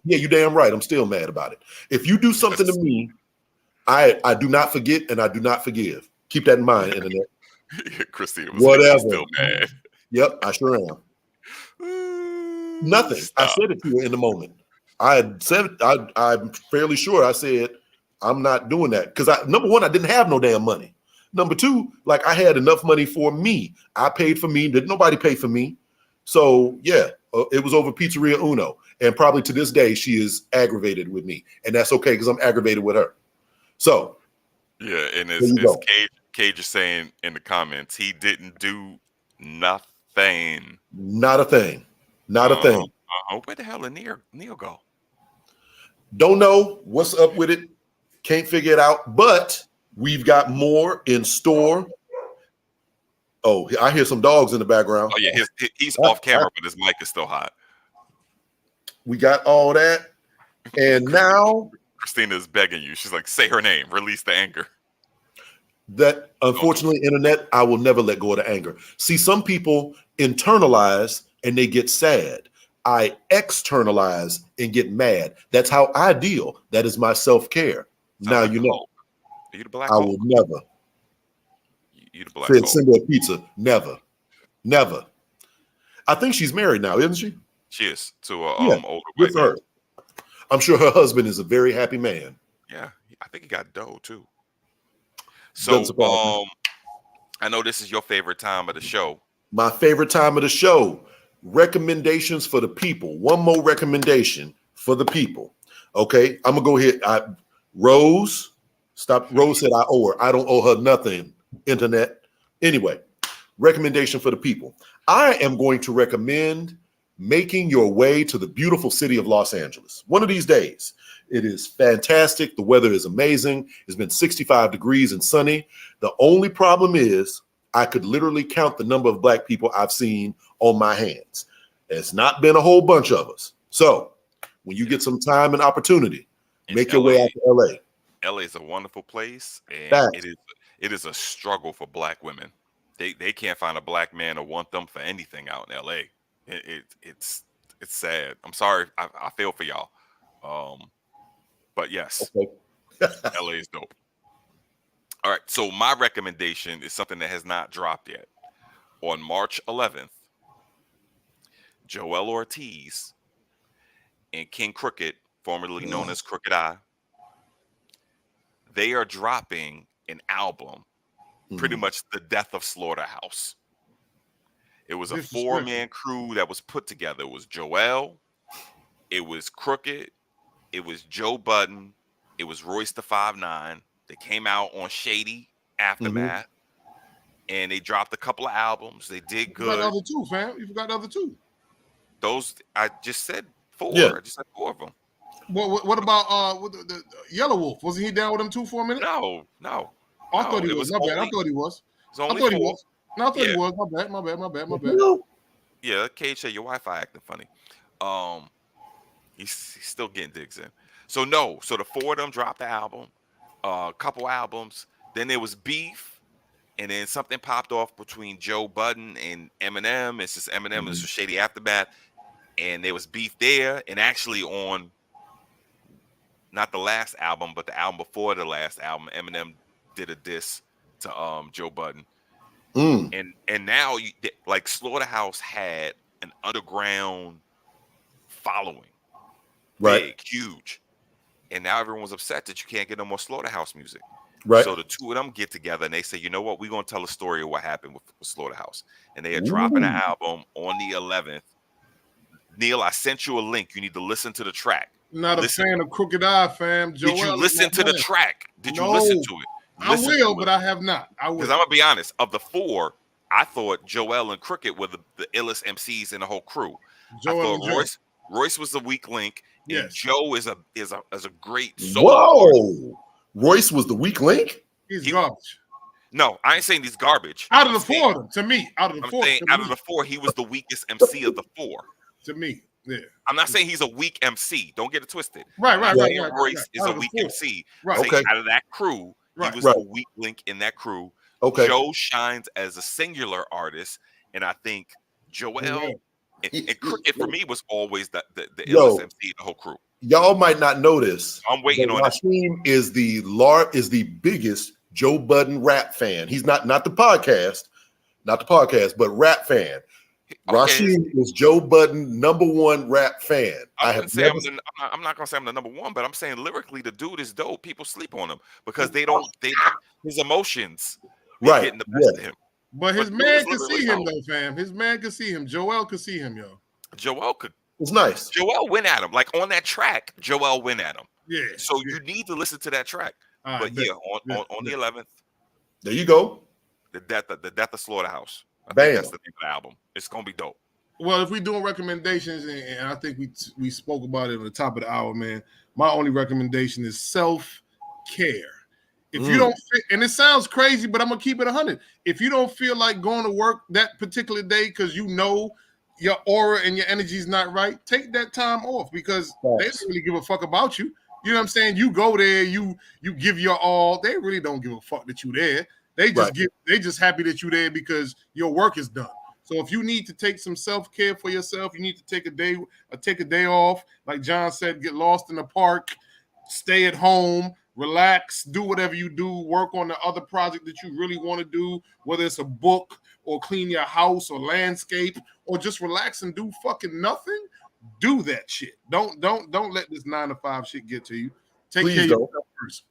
Yeah. You're damn right. I'm still mad about it. If you do something to me, I do not forget and I do not forgive. Keep that in mind, internet. Christina was still mad. Yep, I sure am. Nothing. Stop. I said it to her in the moment. I had said, I'm fairly sure I said, I'm not doing that. Because number one, I didn't have no damn money. Number two, like I had enough money for me. I paid for me. Didn't nobody pay for me? So yeah, it was over Pizzeria Uno. And probably to this day, she is aggravated with me. And that's okay because I'm aggravated with her. So. Yeah, and as Cage is saying in the comments, he didn't do nothing. Not a thing. Where the hell did Neil go? Don't know what's up with it. Can't figure it out. But we've got more in store. Oh, I hear some dogs in the background. Oh yeah, he's off camera, but his mic is still hot. We got all that, and now Christina's begging you. She's like, say her name. Release the anger. That unfortunately, internet, I will never let go of the anger. See, some people internalize and they get sad. I externalize and get mad. That's how I deal. That is my self-care. Now you know. Are you the black I will never. You the black send her a pizza. Never. I think she's married now, isn't she? She is to an older white man. Her. I'm sure her husband is a very happy man. Yeah, I think he got dough too. So, I know this is your favorite time of the show. My favorite time of the show. Recommendations for the people. One more recommendation for the people. Okay, I'm gonna go ahead. Rose said I owe her. I don't owe her nothing. Internet. Anyway, recommendation for the people. I am going to recommend making your way to the beautiful city of Los Angeles. One of these days. It is fantastic. The weather is amazing. It's been 65 degrees and sunny. The only problem is I could literally count the number of black people I've seen on my hands. It's not been a whole bunch of us. So when you get some time and opportunity, make your way out to LA. LA is a wonderful place. And it is a struggle for black women. They can't find a black man or want them for anything out in LA. It's sad. I'm sorry. I feel for y'all. But yes, okay. LA is dope. All right. So my recommendation is something that has not dropped yet. On March 11th, Joel Ortiz and King Crooked, formerly known as Crooked Eye, they are dropping an album, pretty much the death of Slaughterhouse. It was a 4-man crew that was put together. It was Joel, it was Crooked, it was Joe Budden, it was Royce the 5'9". They came out on Shady Aftermath, and they dropped a couple of albums. They did good. You forgot the other two, fam. You forgot the other two. Those I just said 4. Yeah. I just said 4 of them. What about the Yellow Wolf? Wasn't he down with them too for a minute? No. I thought he was. My bad. I thought he was. No, I thought he was. My bad. Yeah, Cage said your Wi-Fi acting funny. He's still getting digs in. So no, so the four of them dropped the album, a couple albums. Then there was beef, and then something popped off between Joe Budden and Eminem. It's just Eminem. This was Shady Aftermath, and there was beef there. And actually, on not the last album, but the album before the last album, Eminem did a diss to Joe Budden. And now like Slaughterhouse had an underground following. Right. Big, huge. And now everyone's upset that you can't get no more Slaughterhouse music. Right. So the two of them get together and they say, you know what? We're going to tell a story of what happened with Slaughterhouse. And they are dropping an album on the 11th. Neil, I sent you a link. You need to listen to the track. Not a fan of Crooked Eye, fam. Did you listen to the track? Did you listen to it? I will, but I have not. I will. Because I'm going to be honest. Of the four, I thought Joel and Crooked were the illest MCs in the whole crew. Joel I thought Royce was the weak link. Yes. And Joe is a great solo. Whoa. Royce was the weak link? He's garbage. No, I ain't saying he's garbage. Out of the four of them, to me. Out of the four, he was the weakest MC of the four. To me, yeah. I'm not saying he's a weak MC. Don't get it twisted. Right. Royce is a weak MC. Right. Okay. Out of that crew, he was the weak link in that crew. Okay. Joe shines as a singular artist, and I think Joel and Crooked for me was always the illest MC in the whole crew. Y'all might not know this. I'm waiting on this. Rasheem is the biggest Joe Budden rap fan. He's not the podcast, but rap fan. Okay. Rasheem is Joe Budden #1 rap fan. I'm not gonna say I'm the #1, but I'm saying lyrically the dude is dope. People sleep on him because his emotions getting the best of him. But his man can see him though, fam. His man can see him. Joel could see him, yo. Joel could. It's nice. Joel went at him. Like on that track, Joel went at him. Yeah. So you need to listen to that track. But on the 11th. There you go. The Death of Slaughterhouse. I Bam. think that's the name of the album. It's gonna be dope. Well, if we're doing recommendations, and I think we spoke about it at the top of the hour, man. My only recommendation is self-care. If you don't fit, and it sounds crazy, but I'm gonna keep it 100. If you don't feel like going to work that particular day because you know your aura and your energy is not right, take that time off because they don't really give a fuck about you. You know what I'm saying? You go there, you give your all. They really don't give a fuck that you there. They just happy that you there because your work is done. So if you need to take some self-care for yourself, you need to take a day off. Like John said, get lost in the park, stay at home, relax, do whatever you do, work on the other project that you really want to do, whether it's a book or clean your house or landscape or just relax and do fucking nothing. Do that shit. Don't let this 9-to-5 shit get to you. Take care of yourself first.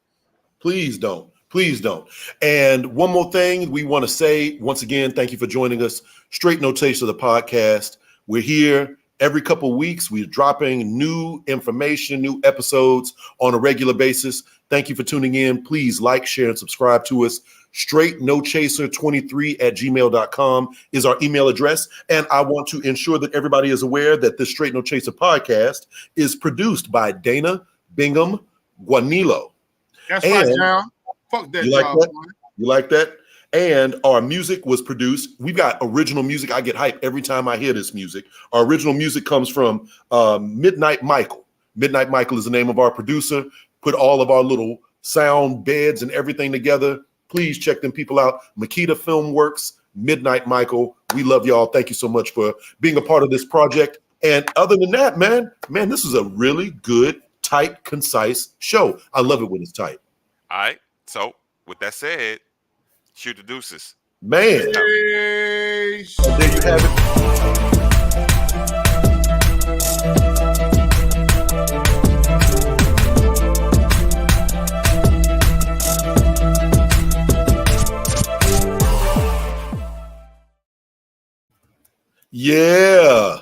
Please don't. Please don't. And one more thing we want to say, once again, thank you for joining us. Straight No Chaser, the podcast. We're here every couple of weeks. We're dropping new information, new episodes on a regular basis. Thank you for tuning in. Please like, share, and subscribe to us. straightnochaser23@gmail.com is our email address. And I want to ensure that everybody is aware that this Straight No Chaser podcast is produced by Dana Bingham Guanilo. That's right, John. Fuck that job. You like that? And our music was produced. We've got original music. I get hyped every time I hear this music. Our original music comes from Midnight Michael. Midnight Michael is the name of our producer. Put all of our little sound beds and everything together. Please check them people out. Makita Film Works, Midnight Michael. We love y'all. Thank you so much for being a part of this project. And other than that, man, this is a really good, tight, concise show. I love it when it's tight. All right. So with that said, shoot the deuces. Man. Hey. And there you have it. Yeah.